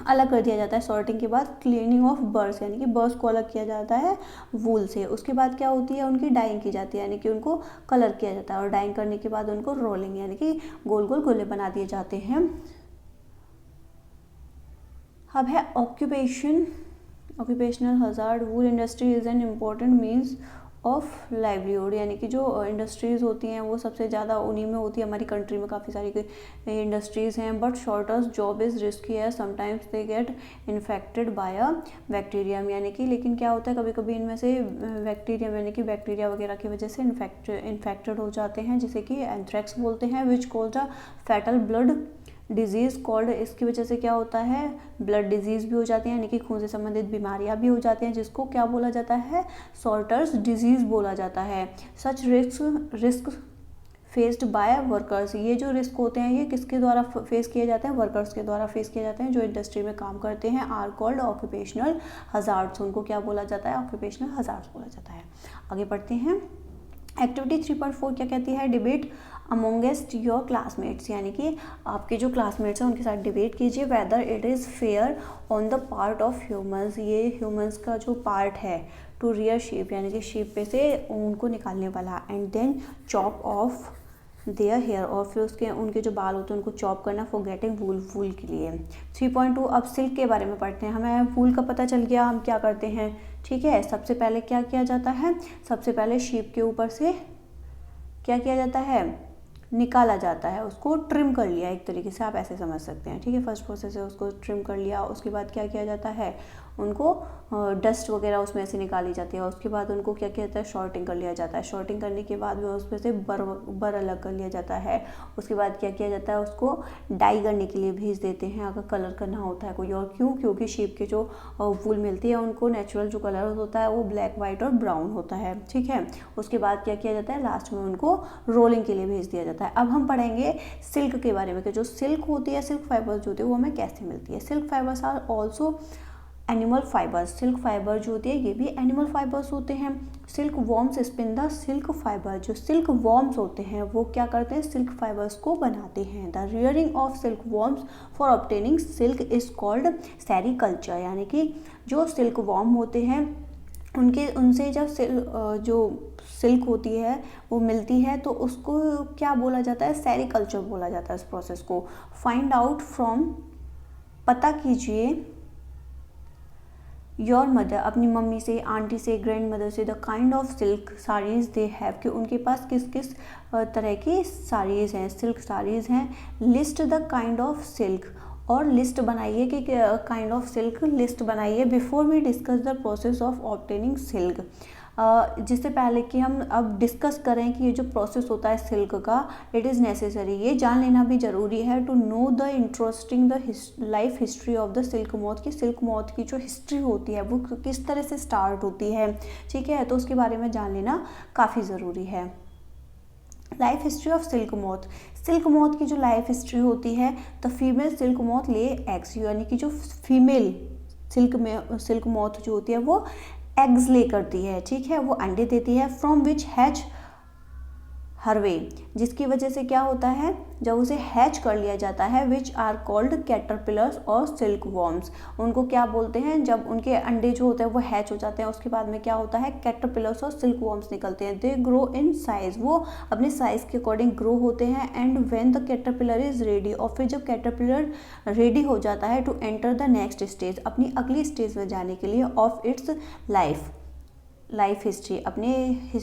अलग कर दिया जाता है। सॉर्टिंग के बाद क्लीनिंग ऑफ बर्स, यानी कि बर्स को अलग किया जाता है वूल से। उसके बाद क्या होती है, उनकी डाइंग की जाती है, यानी कि उनको कलर किया जाता है, और डाइंग करने के बाद उनको रोलिंग, यानी कि गोल गोल गोले बना दिए जाते हैं। अब है occupational hazard. Wool industry is an important means of livelihood, यानी कि जो इंडस्ट्रीज़ होती हैं वो सबसे ज़्यादा उन्हीं में होती है। हमारी कंट्री में काफ़ी सारी इंडस्ट्रीज़ हैं, बट शॉर्टर्स जॉब इज़ रिस्की है, sometimes they get infected by a bacterium, यानी कि लेकिन क्या होता है कभी कभी इनमें से बैक्टीरियम, यानी कि बैक्टीरिया वगैरह की वजह से इन्फेक्टेड हो जाते हैं, जिसे कि एंथ्रेक्स बोलते हैं, which cause the fatal blood disease called, इसकी वजह से क्या होता है, ब्लड डिजीज़ भी हो जाती है, यानी कि खून से संबंधित बीमारियां भी हो जाती हैं, जिसको क्या बोला जाता है, सॉल्टर्स डिजीज़ बोला जाता है। सच रिस्क फेस्ड बाय वर्कर्स, ये जो रिस्क होते हैं ये किसके द्वारा फेस किए जाते हैं, वर्कर्स के द्वारा फेस किए जाते हैं जो इंडस्ट्री में काम करते हैं। आर कॉल्ड ऑक्यूपेशनल हजार्ड्स, उनको क्या बोला जाता है, ऑक्यूपेशनल हजार्ड्स बोला जाता है। आगे बढ़ते हैं। एक्टिविटी 3.4 क्या कहती है, डिबेट अमोंगेस्ट योर क्लासमेट्स, यानी कि आपके जो क्लासमेट्स हैं उनके साथ डिबेट कीजिए whether it is fair on the part of humans, ये ह्यूमंस का जो पार्ट है टू रियर शीप, यानी कि शीप पे से उनको निकालने वाला, and then chop off their hair, और फिर उसके उनके जो बाल होते हैं उनको चॉप करना फॉर गेटिंग वूल, वूल के लिए। 3.2 अब सिल्क के बारे में पढ़ते हैं। हमें वूल का पता चल गया, हम क्या करते हैं, ठीक है। सबसे पहले क्या किया जाता है, सबसे पहले शीप के ऊपर से क्या किया जाता है, निकाला जाता है, उसको ट्रिम कर लिया, एक तरीके से आप ऐसे समझ सकते हैं, ठीक है। फर्स्ट प्रोसेस है उसको ट्रिम कर लिया, उसके बाद क्या किया जाता है, उनको डस्ट वगैरह उसमें से निकाली जाती है, उसके बाद उनको क्या किया जाता है, शॉर्टिंग कर लिया जाता है, शॉर्टिंग करने के बाद में उसमें से बर अलग कर लिया जाता है, उसके बाद क्या किया जाता है, उसको डाई करने के लिए भेज देते हैं अगर कलर करना होता है कोई और। क्यों, क्योंकि शीप के जो वूल मिलती है उनको नेचुरल जो कलर होता है वो ब्लैक, वाइट और ब्राउन होता है, ठीक है। उसके बाद क्या किया जाता है, लास्ट में उनको रोलिंग के लिए भेज दिया जाता है। अब हम पढ़ेंगे सिल्क के बारे में कि जो सिल्क होती है, सिल्क फाइबर्स जो होती है वो हमें कैसे मिलती है। Silk fibres are also animal fibres, silk fibre जो होती है ये भी एनिमल फाइबर्स होते हैं। Silk worms spin the silk fibre, जो सिल्क वॉर्म्स होते हैं वो क्या करते हैं, सिल्क फाइबर्स को बनाते हैं। The rearing of silk worms for obtaining silk is called sericulture, यानी कि जो सिल्क वॉर्म होते हैं उनसे जब जो सिल्क होती है वो मिलती है तो उसको क्या बोला जाता है, सेरीकल्चर बोला जाता है इस प्रोसेस को। फाइंड आउट फ्रॉम, पता कीजिए, योर मदर, अपनी मम्मी से, आंटी से, ग्रैंड मदर से, the kind of silk saris they have, कि उनके पास किस किस तरह की साड़ीज़ हैं, सिल्क साड़ीज़ हैं। List the kind of silk, और लिस्ट बनाइए कि काइंड ऑफ सिल्क लिस्ट बनाइए। Before we discuss the process of obtaining silk, जिससे पहले कि हम अब डिस्कस करें कि ये जो प्रोसेस होता है सिल्क का, इट इज़ नेसेसरी, ये जान लेना भी ज़रूरी है to know the interesting the life history of the silk moth, की सिल्क मॉथ की जो हिस्ट्री होती है वो किस तरह से स्टार्ट होती है, ठीक है। तो उसके बारे में जान लेना काफ़ी ज़रूरी है। Life history of silk moth, silk moth की जो लाइफ हिस्ट्री होती है, the female silk moth lay eggs, यानी कि जो फीमेल सिल्क मॉथ जो होती है वो एग्स ले करती है, ठीक है, वो अंडे देती है। फ्रॉम विच हैच हरवे, जिसकी वजह से क्या होता है, जब उसे हैच कर लिया जाता है, विच आर कॉल्ड कैटरपिलर्स और सिल्क वॉर्म्स, उनको क्या बोलते हैं, जब उनके अंडे जो होते हैं वो हैच हो जाते हैं उसके बाद में क्या होता है, कैटरपिलर्स और सिल्क वॉर्म्स निकलते हैं। दे ग्रो इन साइज, वो अपने साइज के अकॉर्डिंग ग्रो होते हैं। And when the caterpillar is ready, और फिर जब कैटरपिलर रेडी हो जाता है to enter the next stage, अपनी अगली स्टेज में जाने के लिए, ऑफ इट्स लाइफ हिस्ट्री, अपने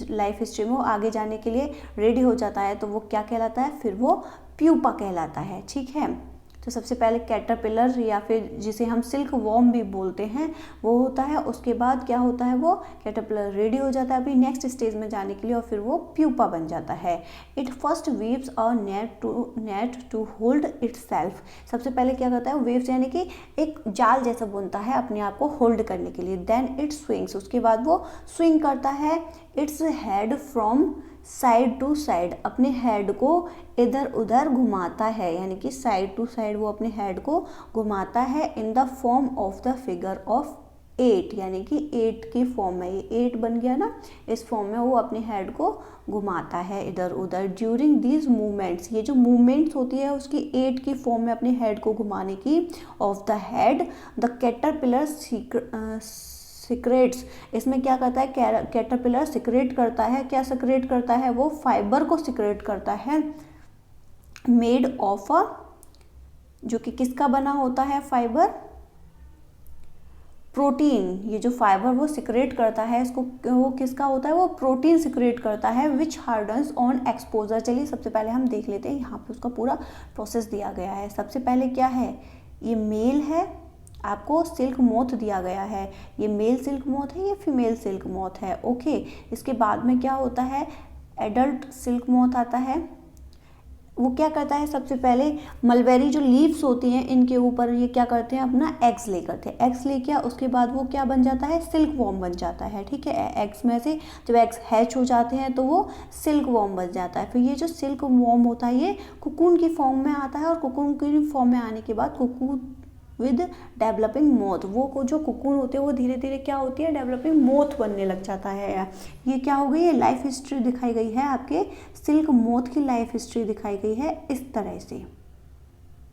लाइफ हिस्ट्री में वो आगे जाने के लिए रेडी हो जाता है, तो वो क्या कहलाता है, फिर वो प्यूपा कहलाता है, ठीक है। तो सबसे पहले कैटरपिलर या फिर जिसे हम सिल्क वॉर्म भी बोलते हैं वो होता है, उसके बाद क्या होता है, वो कैटरपिलर रेडी हो जाता है अभी नेक्स्ट स्टेज में जाने के लिए और फिर वो प्यूपा बन जाता है। It first weaves a net to hold itself, सबसे पहले क्या करता है, वेव्स यानी कि एक जाल जैसा बुनता है अपने आप को होल्ड करने के लिए। देन इट स्विंग्स, उसके बाद वो स्विंग करता है its head from side to side, अपने हेड को इधर उधर घुमाता है, यानी कि साइड टू साइड वो अपने हेड को घुमाता है। In the form of the figure of 8, यानी कि 8 की फॉर्म में, ये 8 बन गया ना, इस फॉर्म में वो अपने हेड को घुमाता है इधर उधर। ड्यूरिंग दीज मूवमेंट्स, ये जो मूवमेंट्स होती है उसकी 8 की फॉर्म में अपने हेड को घुमाने की, of the head the caterpillar secretes, इसमें क्या करता है, कैटरपिलर सिक्रेट करता है, क्या सिक्रेट करता है, वो फाइबर को सिक्रेट करता है, मेड ऑफ अ, जो कि किसका बना होता है फाइबर, प्रोटीन। ये जो फाइबर वो सिक्रेट करता है इसको, वो किसका होता है, वो प्रोटीन सिक्रेट करता है, विच हार्डन्स ऑन एक्सपोजर। चलिए सबसे पहले हम देख लेते हैं, यहाँ पे उसका पूरा प्रोसेस दिया गया है। सबसे पहले क्या है, ये मेल है, आपको सिल्क मॉथ दिया गया है, ये मेल सिल्क मॉथ है, ये फीमेल सिल्क मॉथ है, ओके। इसके बाद में क्या होता है, एडल्ट सिल्क मॉथ आता है, वो क्या करता है, सबसे पहले मलबेरी जो लीव्स होती हैं इनके ऊपर ये क्या करते हैं, अपना एग्स ले करते हैं। एग्स लेके उसके बाद वो क्या बन जाता है, सिल्क वॉर्म बन जाता है। ठीक है, एग्स में से जब एग्स हैच हो जाते हैं तो वो सिल्क वॉर्म बन जाता है। फिर ये जो सिल्क वॉर्म होता है ये कुकून की फॉर्म में आता है, और कुकून की फॉर्म में आने के बाद कुकून विद डेवलपिंग मोथ, वो जो कुकून होते हैं वो धीरे धीरे क्या होती है, डेवलपिंग मोथ बनने लग जाता है। ये क्या हो गई, ये लाइफ हिस्ट्री दिखाई गई है, आपके सिल्क मोथ की लाइफ हिस्ट्री दिखाई गई है इस तरह से।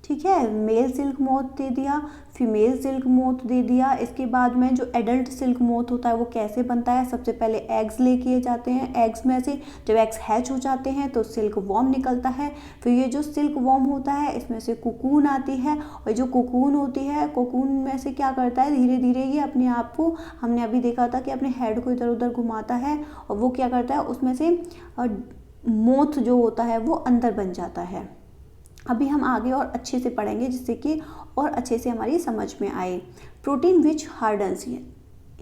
ठीक है, मेल सिल्क मोथ दे दिया, फीमेल सिल्क मोथ दे दिया। इसके बाद में जो एडल्ट सिल्क मोथ होता है वो कैसे बनता है, सबसे पहले एग्स ले किए जाते हैं। एग्स में से जब एग्स हैच हो जाते हैं तो सिल्क वॉर्म निकलता है। फिर ये जो सिल्क वॉर्म होता है इसमें से कुकून आती है, और जो कुकून होती है, कुकून में से क्या करता है, धीरे धीरे ये अपने आप को, हमने अभी देखा था कि अपने हेड को इधर उधर घुमाता है, और वो क्या करता है, उसमें से मोथ जो होता है वो अंदर बन जाता है। अभी हम आगे और अच्छे से पढ़ेंगे जिससे कि और अच्छे से हमारी समझ में आए। प्रोटीन विच हार्डन्स,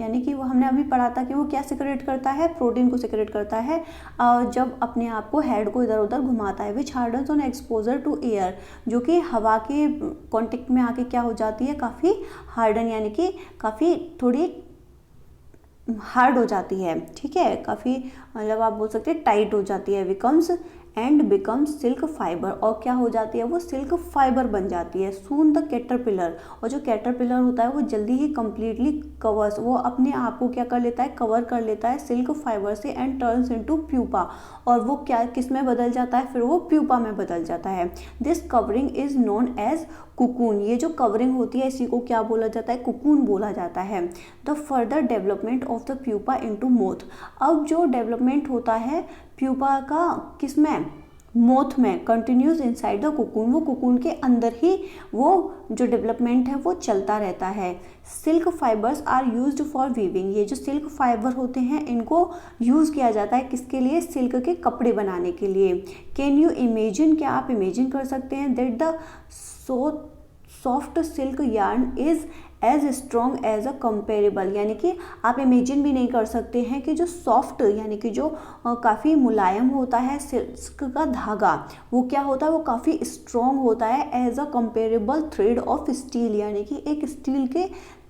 यानी कि वो हमने अभी पढ़ा था कि वो क्या सिक्रेट करता है, प्रोटीन को सिक्रेट करता है जब अपने आप को, हेड को इधर उधर घुमाता है। Which hardens on exposure to air, जो कि हवा के कॉन्टेक्ट में आके क्या हो जाती है, काफ़ी हार्डन, यानी कि काफ़ी थोड़ी हार्ड हो जाती है। ठीक है, काफ़ी मतलब आप बोल सकते हैं टाइट हो जाती है। बिकम्स सिल्क फाइबर, और क्या हो जाती है, वो सिल्क फाइबर बन जाती है। सून द कैटरपिलर, और जो कैटरपिलर होता है वो जल्दी ही कंप्लीटली कवर्स, वो अपने आप को क्या कर लेता है, कवर कर लेता है सिल्क फाइबर से, एंड टर्न्स इनटू प्यूपा, और वो क्या किस में बदल जाता है, फिर वो प्यूपा में बदल जाता है। This covering is known as cocoon, ये जो कवरिंग होती है इसी को क्या बोला जाता है, कुकून बोला जाता है। The further development of the pupa into moth, अब जो डेवलपमेंट होता है प्यूपा का किसमें, मोथ में, कंटिन्यूज इनसाइड द कुकून, वो कुकून के अंदर ही वो जो डेवलपमेंट है वो चलता रहता है। Silk fibres are used for weaving, ये जो सिल्क फाइबर होते हैं इनको यूज़ किया जाता है किसके लिए, सिल्क के कपड़े बनाने के लिए। कैन यू इमेजिन, क्या आप इमेजिन कर सकते हैं, that the soft silk yarn is as strong as a comparable, यानी कि आप इमेजिन भी नहीं कर सकते हैं कि जो सॉफ्ट, यानी कि जो काफ़ी मुलायम होता है सिल्क का धागा, वो क्या होता है, वो काफ़ी स्ट्रॉन्ग होता है as a comparable thread of steel, यानी कि एक स्टील के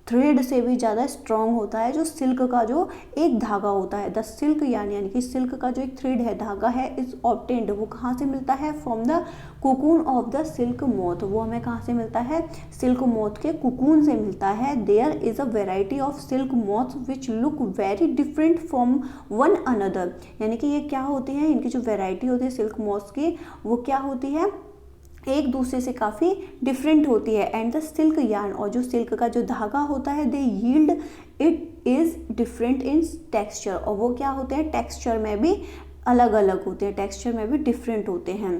थ्रेड से भी ज़्यादा स्ट्रॉन्ग होता है जो सिल्क का जो एक धागा होता है। द सिल्क यानी कि सिल्क का जो एक थ्रेड है, धागा है, इज ऑब्टेन्ड, वो कहाँ से मिलता है, from the cocoon of the silk moth, वो हमें कहाँ से मिलता है, सिल्क मोथ के कुकून से मिलता है। There is a variety of silk moth which look very different from one another, यानी कि ये क्या होती है, इनकी जो वेराइटी होती है सिल्क मोथ की, वो क्या होती है, एक दूसरे से काफ़ी डिफरेंट होती है। एंड द सिल्क यार्न, और जो सिल्क का जो धागा होता है, they yield it is different in texture, और वो क्या होते हैं, टेक्सचर में भी अलग अलग होते हैं, टेक्सचर में भी डिफरेंट होते हैं।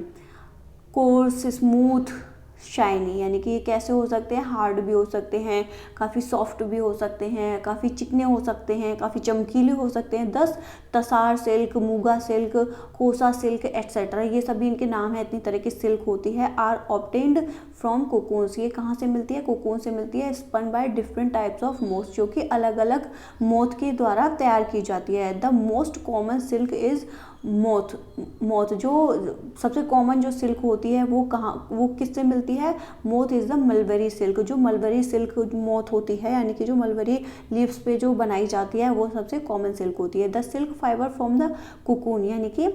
कोर्स, स्मूथ, शाइनी, यानी कि ये कैसे हो सकते हैं, हार्ड भी हो सकते हैं, काफ़ी सॉफ्ट भी हो सकते हैं, काफ़ी चिकने हो सकते हैं, काफ़ी चमकीले हो सकते हैं। 10 तसार सिल्क, मूगा सिल्क, कोसा सिल्क एट्सेट्रा, ये सभी इनके नाम हैं, इतनी तरह की सिल्क होती है। आर ऑब्टेन्ड फ्रॉम कोकून्स, ये कहाँ से मिलती है, कोकून से मिलती है। Spun by different types of moth, जो कि अलग अलग मोथ के द्वारा तैयार की जाती है। The most common silk is moth, जो सबसे कॉमन जो सिल्क होती है वो कहाँ, वो किससे मिलती है, moth is the mulberry silk, जो मलबेरी सिल्क मोथ होती है, यानी कि जो मलबेरी लीव्स पे जो बनाई जाती है वो सबसे कॉमन सिल्क होती है। The silk fibre from the cocoon, यानी कि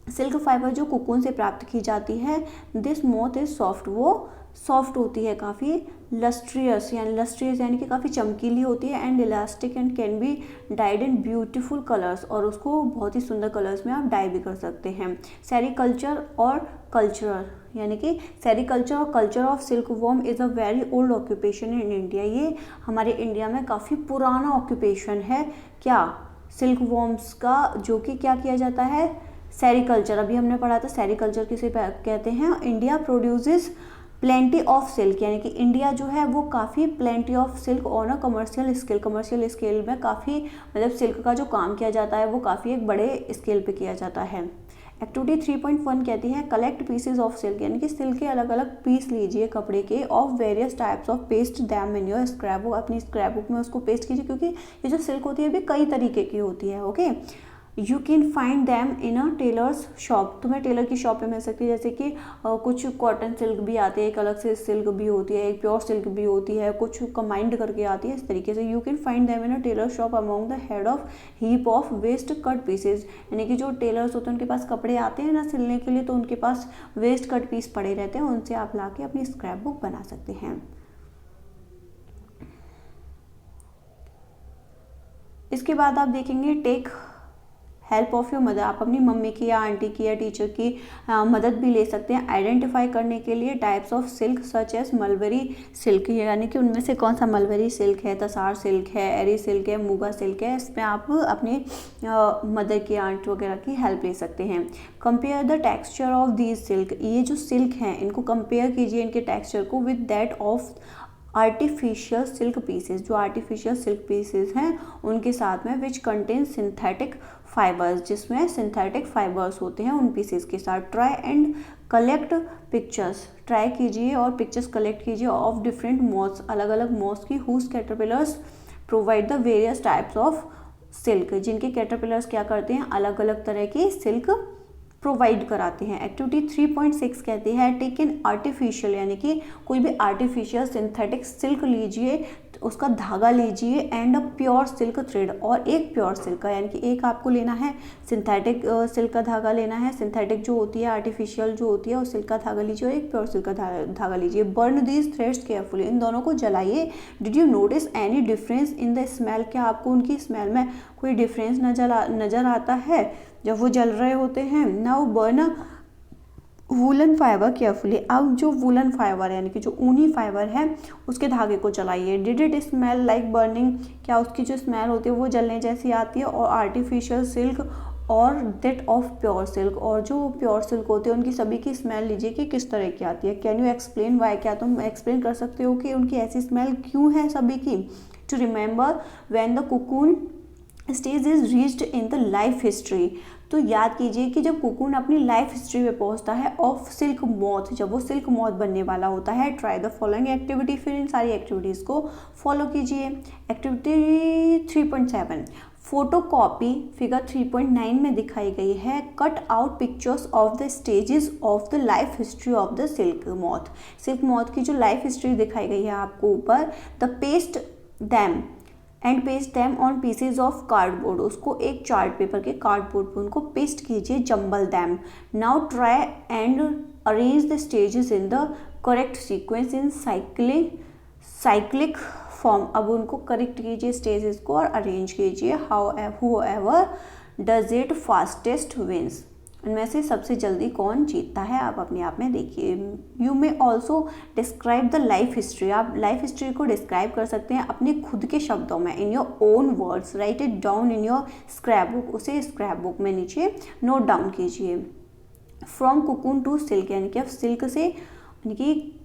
सिल्क फाइबर जो कुकून से प्राप्त की जाती है। दिस मोथ इज सॉफ्ट, वो सॉफ्ट होती है, काफ़ी लस्ट्रियस यानी कि काफ़ी चमकीली होती है। And elastic and can be died in beautiful colours, और उसको बहुत ही सुंदर कलर्स में आप डाई भी कर सकते हैं। सेरिकल्चर और कल्चरल, यानी कि सेरिकल्चर और culture of silk worm is a very old occupation in India, ये हमारे इंडिया में काफ़ी पुराना ऑक्यूपेशन है। क्या, सिल्क वॉर्म्स का, जो कि क्या किया जाता है, सेरिकल्चर, अभी हमने पढ़ा था सेरिकल्चर किसे कहते हैं। India produces plenty of silk, यानी कि इंडिया जो है वो काफ़ी plenty of silk on a commercial scale में काफ़ी, मतलब सिल्क का जो काम किया जाता है वो काफ़ी एक बड़े स्केल पे किया जाता है। एक्टिविटी 3.1 कहती है कलेक्ट पीसेज ऑफ सिल्क, यानी कि सिल्क के अलग अलग पीस लीजिए कपड़े के, of various types of, paste them in your scrap book, अपनी स्क्रैप बुक में उसको पेस्ट कीजिए, क्योंकि ये जो सिल्क होती है भी कई तरीके की होती है। Okay, you can find them in a tailor's shop, तुम्हें टेलर की शॉप पे मिल सकती है। जैसे कि कुछ कॉटन सिल्क भी आती है, एक अलग से सिल्क भी होती है, एक प्योर सिल्क भी होती है, कुछ कंबाइंड करके आती है, इस तरीके से। You can find them in a tailor shop among the head of heap of waste cut pieces, यानी कि जो टेलर्स होते हैं उनके पास कपड़े आते हैं ना सिलने के लिए, तो उनके पास वेस्ट कट पीस पड़े रहते हैं, उनसे आप ला के अपनी स्क्रैप बुक बना सकते हैं। इसके बाद आप देखेंगे take help of your mother, आप अपनी मम्मी की या आंटी की या टीचर की मदद भी ले सकते हैं आइडेंटिफाई करने के लिए types of silk such as mulberry silk, यानी कि उनमें से कौन सा मलबरी सिल्क है, तसार सिल्क है, एरी सिल्क है, मूगा सिल्क है। इसमें आप अपने मदर की, आंट वगैरह की हेल्प ले सकते हैं। Compare the texture of these silk, ये जो सिल्क हैं इनको कंपेयर कीजिए इनके टेक्सचर को with that of artificial silk pieces, जो आर्टिफिशियल सिल्क पीसेस हैं उनके साथ में, विच कंटेन सिंथेटिक फाइबर्स, जिसमें सिंथेटिक फाइबर्स होते हैं उन पीसेस के साथ। Try and collect pictures, try कीजिए और पिक्चर्स कलेक्ट कीजिए ऑफ डिफरेंट मॉथ्स, अलग अलग मॉथ्स की, whose caterpillars provide the various types of silk, जिनके कैटरपिलर्स क्या करते हैं, अलग अलग तरह की सिल्क प्रोवाइड कराते हैं। एक्टिविटी 3.6 कहती है टेक एन आर्टिफिशियल, यानी कि कोई भी आर्टिफिशियल सिंथेटिक सिल्क लीजिए, उसका धागा लीजिए, and a pure silk thread, और एक प्योर सिल्क का, यानी कि एक आपको लेना है सिंथेटिक सिल्क का धागा लेना है, सिंथेटिक जो होती है, आर्टिफिशियल जो होती है उस सिल्क का धागा लीजिए, और एक प्योर सिल्क का धागा लीजिए। बर्न दीज थ्रेड्स केयरफुली, इन दोनों को जलाइए। Did you notice any difference in the smell, क्या आपको उनकी स्मेल में कोई डिफरेंस नजर आता है जब वो जल रहे होते हैं। Now burn woollen fibre carefully, अब जो वूलन फाइबर यानी कि जो ऊनी फाइबर है उसके धागे को जलाइए। Did it smell like burning, क्या उसकी जो स्मेल होती है वो जलने जैसी आती है। और आर्टिफिशियल सिल्क और दैट ऑफ प्योर सिल्क, और जो प्योर सिल्क होती है उनकी सभी की स्मेल लीजिए कि किस तरह की आती है। कैन यू एक्सप्लेन वाई, क्या तुम एक्सप्लेन कर सकते हो कि उनकी ऐसी स्मेल क्यों है सभी की। To remember when the cocoon stage is reached in the life history, तो याद कीजिए कि जब कुकून अपनी लाइफ हिस्ट्री में पहुंचता है ऑफ सिल्क मॉथ, जब वो सिल्क मॉथ बनने वाला होता है। ट्राई द फॉलोइंग एक्टिविटी, फिर इन सारी एक्टिविटीज़ को फॉलो कीजिए। एक्टिविटी 3.7 फोटो कॉपी, फिगर 3.9 में दिखाई गई है। Cut out pictures of the stages of the life history of the silk moth, silk moth की जो लाइफ हिस्ट्री दिखाई गई है आपको ऊपर। The paste them and paste them on pieces of cardboard, उसको एक चार्ट पेपर के कार्डबोर्ड पर उनको पेस्ट कीजिए। Jumble them. Now try and arrange the stages in the correct sequence in cyclic form, अब उनको करेक्ट कीजिए स्टेजेस को और अरेंज कीजिए। Whoever does it fastest wins, इनमें से सबसे जल्दी कौन जीतता है आप अपने आप में देखिए। You may also describe the life history, आप लाइफ हिस्ट्री को डिस्क्राइब कर सकते हैं अपने खुद के शब्दों में, in your own words. Right it down in your scrap book, उसे स्क्रैप बुक में नीचे नोट डाउन कीजिए। फ्रॉम कुकून टू सिल्क, यानी कि अब सिल्क से, यानी कि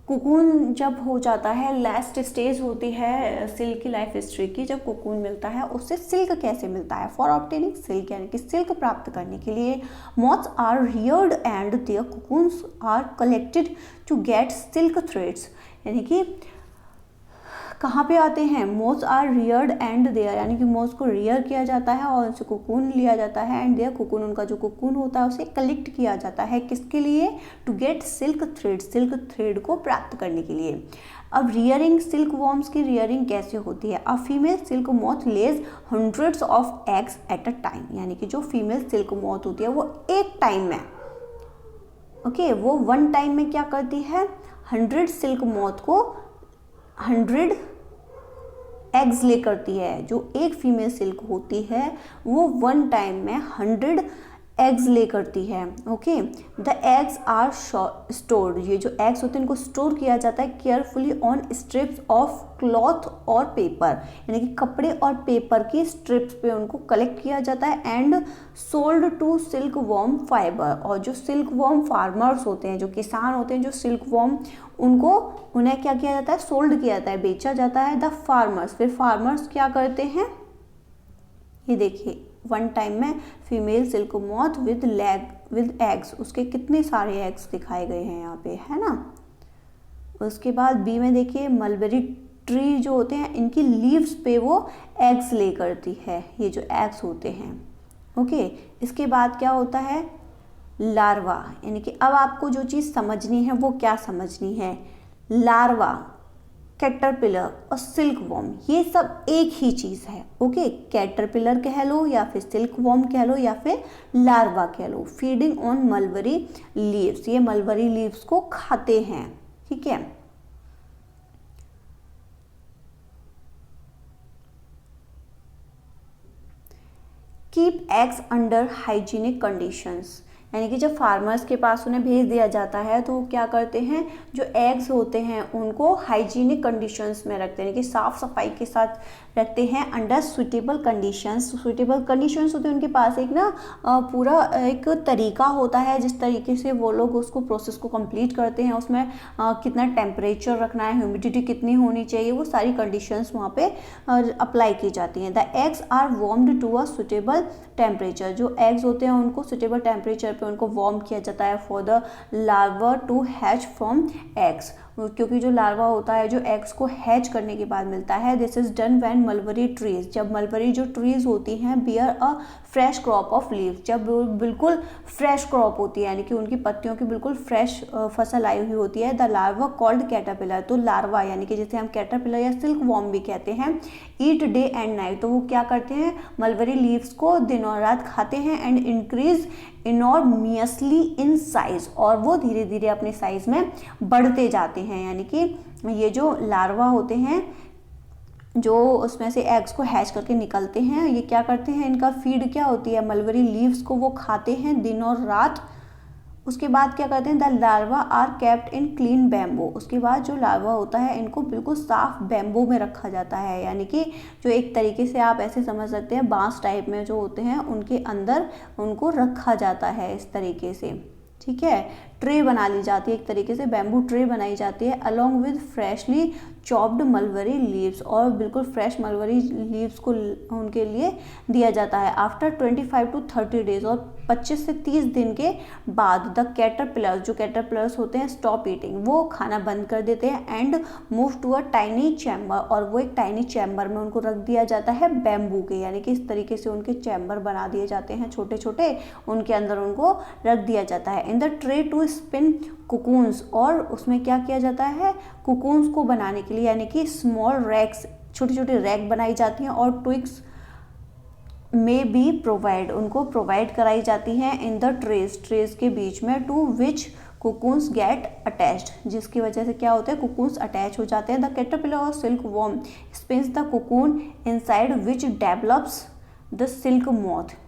कुकून जब हो जाता है, लास्ट स्टेज होती है सिल्क की लाइफ हिस्ट्री की, जब कुकून मिलता है उससे सिल्क कैसे मिलता है। फॉर ऑब्टेनिंग सिल्क, यानी कि सिल्क प्राप्त करने के लिए moths are reared and their cocoons are collected to get silk threads, यानी कि कहाँ पे आते हैं, moths are reared and their, यानी कि मोथ्स को रियर किया जाता है और उनसे कुकून लिया जाता है, एंड देयर कुकून, उनका जो कुकून होता है उसे कलेक्ट किया जाता है, किसके लिए, to get silk thread, silk thread को प्राप्त करने के लिए। अब रियरिंग, सिल्क वॉर्म्स की रियरिंग कैसे होती है। A female silk moth lays hundreds of eggs at a time, यानी कि जो फीमेल सिल्क मॉथ होती है वो एक टाइम में, ओके, वो वन टाइम में क्या करती है, 100 सिल्क मॉथ को 100 एग्स ले करती है। जो एक फीमेल सिल्क होती है वो वन टाइम में 100 एग्स ले करती है। Okay, the eggs are stored, ये जो एग्स होते हैं इनको स्टोर किया जाता है carefully on strips of cloth और पेपर, यानी कि कपड़े और पेपर की स्ट्रिप्स पे उनको कलेक्ट किया जाता है। And sold to silk worm fibre, और जो सिल्क वॉर्म फार्मर्स होते हैं, जो किसान होते हैं, जो सिल्क वॉर्म, उन्हें क्या किया जाता है, सोल्ड किया जाता है, बेचा जाता है। द फार्मर्स, फिर फार्मर्स क्या करते हैं, ये देखिए वन टाइम में female silk moth with eggs, उसके कितने सारे एग्स दिखाए गए हैं यहाँ पे, है ना। उसके बाद बी में देखिए मलबेरी ट्री जो होते हैं इनकी लीव्स पे वो एग्स ले करती है, ये जो एग्स होते हैं। ओके, इसके बाद क्या होता है, लार्वा, यानी कि अब आपको जो चीज़ समझनी है वो क्या समझनी है, लार्वा, कैटरपिलर और सिल्क वॉर्म, ये सब एक ही चीज़ है। ओके, कैटरपिलर कह लो या फिर सिल्क वॉर्म कह लो या फिर लार्वा कह लो, फीडिंग ऑन मलबरी लीव्स, ये मलबरी लीव्स को खाते हैं। ठीक है, keep eggs under hygienic conditions, यानी कि जब फार्मर्स के पास उन्हें भेज दिया जाता है तो वो क्या करते हैं, जो एग्स होते हैं उनको हाइजीनिक कंडीशंस में रखते हैं, यानी कि साफ़ सफाई के साथ रखते हैं, under suitable conditions. Suitable conditions होते हैं उनके पास एक ना पूरा एक तरीका होता है जिस तरीके से वो लोग उसको प्रोसेस को कंप्लीट करते हैं, उसमें कितना टेम्परेचर रखना है, ह्यूमिडिटी कितनी होनी चाहिए, वो सारी कंडीशंस वहाँ पे अप्लाई की जाती हैं। The eggs are warmed to a suitable temperature, जो एग्स होते हैं उनको सुटेबल टेम्परेचर पे उनको वार्म किया जाता है for the larva to hatch from eggs, क्योंकि जो लार्वा होता है जो एग्स को हैच करने के बाद मिलता है। This is done when mulberry trees, जब मलबरी जो ट्रीज होती हैं bear a fresh crop of leaves, जब बिल्कुल फ्रेश क्रॉप होती है यानी कि उनकी पत्तियों की बिल्कुल फ्रेश फसल आई हुई होती है। द लार्वा कॉल्ड कैटरपिलर, तो लार्वा यानी कि जिसे हम कैटरपिलर या सिल्क वॉर्म भी कहते हैं, ईट डे एंड नाइट, तो वो क्या करते हैं, मलबरी लीव्स को दिन और रात खाते हैं, एंड इंक्रीज इनॉर्मियसली इन साइज, और वो धीरे धीरे अपने साइज में बढ़ते जाते हैं। यानी कि ये जो लार्वा होते हैं जो उसमें से एग्स को हैच करके निकलते हैं, ये क्या करते हैं, इनका फीड क्या होती है, मलबरी लीव्स को वो खाते हैं दिन और रात। उसके बाद क्या करते हैं, the larva are kept in clean bamboo, उसके बाद जो लार्वा होता है इनको बिल्कुल साफ बैम्बू में रखा जाता है, यानी कि जो एक तरीके से आप ऐसे समझ सकते हैं बांस टाइप में जो होते हैं उनके अंदर उनको रखा जाता है इस तरीके से। ठीक है, ट्रे बना ली जाती है, एक तरीके से बैम्बू ट्रे बनाई जाती है along with freshly chopped mulberry leaves, और बिल्कुल फ्रेश मलबरी लीव्स को उनके लिए दिया जाता है। आफ्टर 25 to 30 डेज, और 25 से 30 दिन के बाद द कैटरपिलर्स, जो कैटरपिलर्स होते हैं स्टॉप ईटिंग, वो खाना बंद कर देते हैं, and move to a tiny chamber, और वो एक टाइनी चैम्बर में उनको रख दिया जाता है बैम्बू के, यानी कि इस तरीके से उनके चैम्बर बना दिए जाते हैं छोटे छोटे, उनके अंदर उनको रख दिया जाता है। In the tray to spin cocoons, और उसमें क्या किया जाता है, कुकून्स को बनाने के लिए, यानी कि स्मॉल रैक्स, छोटी छोटी रैक बनाई जाती हैं, और ट्विग्स में बी प्रोवाइड, उनको प्रोवाइड कराई जाती हैं इन द ट्रेज के बीच में, टू विच कुकून्स गेट अटैच्ड, जिसकी वजह से क्या होता है, कुकून्स अटैच हो जाते हैं। द कैटरपिलर और silk worm spins the cocoon inside which develops the silk moth,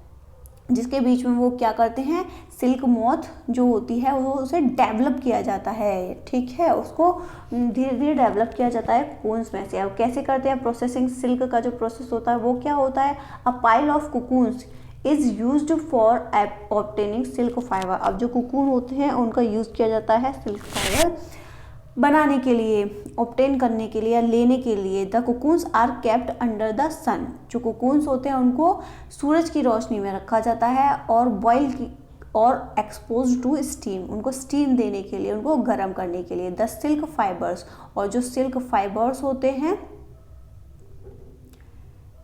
जिसके बीच में वो क्या करते हैं, सिल्क मॉथ जो होती है वो उसे डेवलप किया जाता है। ठीक है, उसको धीरे धीरे डेवलप किया जाता है कुकून्स में से। अब कैसे करते हैं प्रोसेसिंग, सिल्क का जो प्रोसेस होता है वो क्या होता है, a pile of cocoons is used for obtaining silk fibre, अब जो कुकून होते हैं उनका यूज़ किया जाता है सिल्क फाइबर बनाने के लिए, ऑब्टेन करने के लिए या लेने के लिए। The cocoons are kept under the sun, जो कुकून्स होते हैं उनको सूरज की रोशनी में रखा जाता है, और बॉयल की और एक्सपोज टू स्टीम, उनको स्टीम देने के लिए, उनको गर्म करने के लिए। द सिल्क फाइबर्स, और जो सिल्क फाइबर्स होते हैं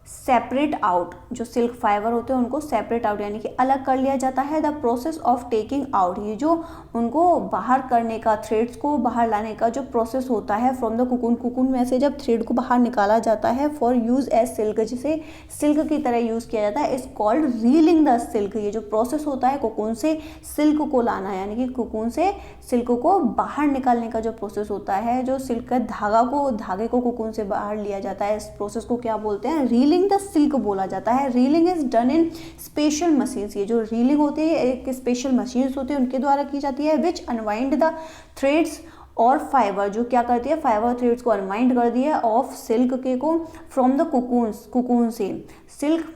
सेपरेट आउट, जो सिल्क फाइबर होते हैं उनको सेपरेट आउट यानी कि अलग कर लिया जाता है। The process of taking out, ये जो उनको बाहर करने का, थ्रेड्स को बाहर लाने का जो प्रोसेस होता है फ्रॉम द कुकून, कुकून में से जब थ्रेड को बाहर निकाला जाता है फॉर यूज एज सिल्क, जिसे सिल्क की तरह यूज़ किया जाता है, is called reeling the silk. ये जो प्रोसेस होता है कुकून से सिल्क को लाना, यानी कि कुकून से सिल्क को बाहर निकालने का जो प्रोसेस होता है, जो सिल्क का धागे को कुकून से बाहर लिया जाता है, इस प्रोसेस को क्या बोलते हैं, रीलिंग द सिल्क बोला जाता है। Reeling is done in special machines, ये जो रीलिंग होती है एक स्पेशल मशीन्स होती है उनके द्वारा की जाती है, विच अनवाइंड द थ्रेड्स और फाइबर, जो क्या करती है, फाइबर थ्रेड्स को अनवाइंड कर दिया ऑफ सिल्क के को फ्रॉम द कुकून से। Silk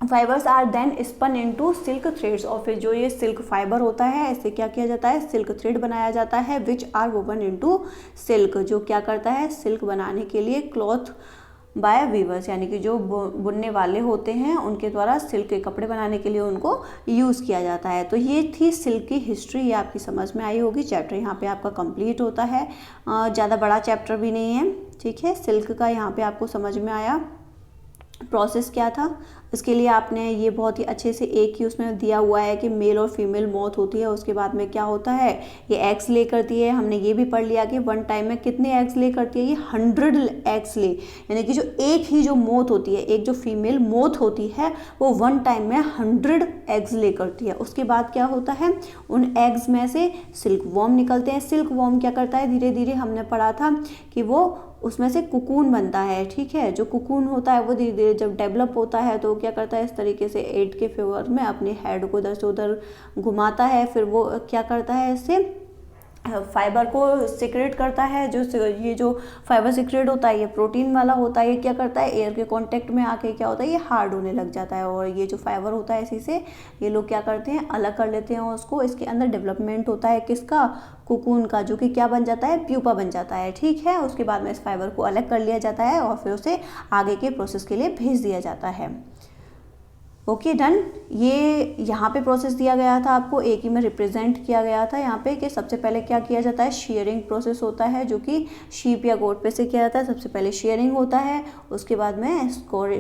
fibres are then spun into silk threads, और फिर जो ये सिल्क फाइबर होता है इससे क्या किया जाता है, सिल्क थ्रेड बनाया जाता है, which are woven into silk, जो क्या करता है, सिल्क बनाने के लिए क्लॉथ बाय वीवर्स, यानी कि जो बुनने वाले होते हैं उनके द्वारा सिल्क के कपड़े बनाने के लिए उनको यूज़ किया जाता है। तो ये थी सिल्क की हिस्ट्री, ये आपकी समझ में आई होगी। चैप्टर यहाँ पे आपका कंप्लीट होता है, ज़्यादा बड़ा चैप्टर भी नहीं है, ठीक है। सिल्क का यहाँ पे आपको समझ में आया प्रोसेस क्या था। इसके लिए आपने ये बहुत ही अच्छे से एक ही उसमें दिया हुआ है कि मेल और फीमेल मौत होती है, उसके बाद में क्या होता है, ये एग्स ले करती है। हमने ये भी पढ़ लिया कि वन टाइम में कितने एग्स ले करती है, ये 100 एग्स ले, यानी कि जो एक ही जो मौत होती है, एक जो फीमेल मौत होती है वो वन टाइम में 100 एग्स ले करती है। उसके बाद क्या होता है, उन एग्स में से सिल्क वॉर्म निकलते हैं। सिल्क वॉर्म क्या करता है, धीरे धीरे हमने पढ़ा था कि वो उसमें से कुकून बनता है, ठीक है। जो कुकून होता है वो धीरे धीरे जब डेवलप होता है तो क्या करता है, इस तरीके से एड के फेवर में अपने हेड को इधर से उधर घुमाता है। फिर वो क्या करता है, इससे फाइबर को सिक्रेट करता है। ये जो फाइबर सिक्रेट होता है ये प्रोटीन वाला होता है। ये क्या करता है, एयर के कांटेक्ट में आके क्या होता है, ये हार्ड होने लग जाता है। और ये जो फाइबर होता है इसी से ये लोग क्या करते हैं, अलग कर लेते हैं उसको। इसके अंदर डेवलपमेंट होता है किसका, कुकून का, जो कि क्या बन जाता है, प्यूपा बन जाता है, ठीक है। उसके बाद में इस फाइबर को अलग कर लिया जाता है और फिर उसे आगे के प्रोसेस के लिए भेज दिया जाता है। Okay done. ये यहाँ पे प्रोसेस दिया गया था आपको, एक ही में रिप्रेजेंट किया गया था यहाँ पे कि सबसे पहले क्या किया जाता है, शेयरिंग प्रोसेस होता है, जो कि शीप या गोट पे से किया जाता है। सबसे पहले शेयरिंग होता है, उसके बाद में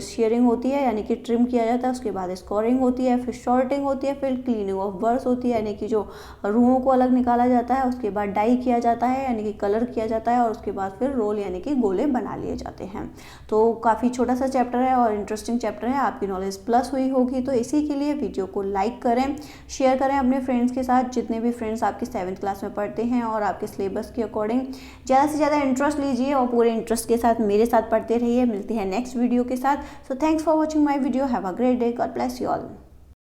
शेयरिंग होती है, यानी कि ट्रिम किया जाता है। उसके बाद स्कोरिंग होती है, फिर शॉर्टिंग होती है, फिर क्लीनिंग ऑफ बर्ड्स होती है, यानी कि जो रूहों को अलग निकाला जाता है। उसके बाद डाई किया जाता है, यानी कि कलर किया जाता है। और उसके बाद फिर रोल यानी कि गोले बना लिए जाते हैं। तो काफ़ी छोटा सा चैप्टर है और इंटरेस्टिंग चैप्टर है, आपकी नॉलेज प्लस हुई होगी। तो इसी के लिए वीडियो को लाइक करें, शेयर करें अपने फ्रेंड्स के साथ, जितने भी फ्रेंड्स आपकी 7th क्लास में पढ़ते हैं और आपके सिलेबस के अकॉर्डिंग ज़्यादा से ज़्यादा इंटरेस्ट लीजिए और पूरे इंटरेस्ट के साथ मेरे साथ पढ़ते रहिए। मिलती है नेक्स्ट वीडियो के साथ। So thanks for watching my video. Have a great day. God bless you all.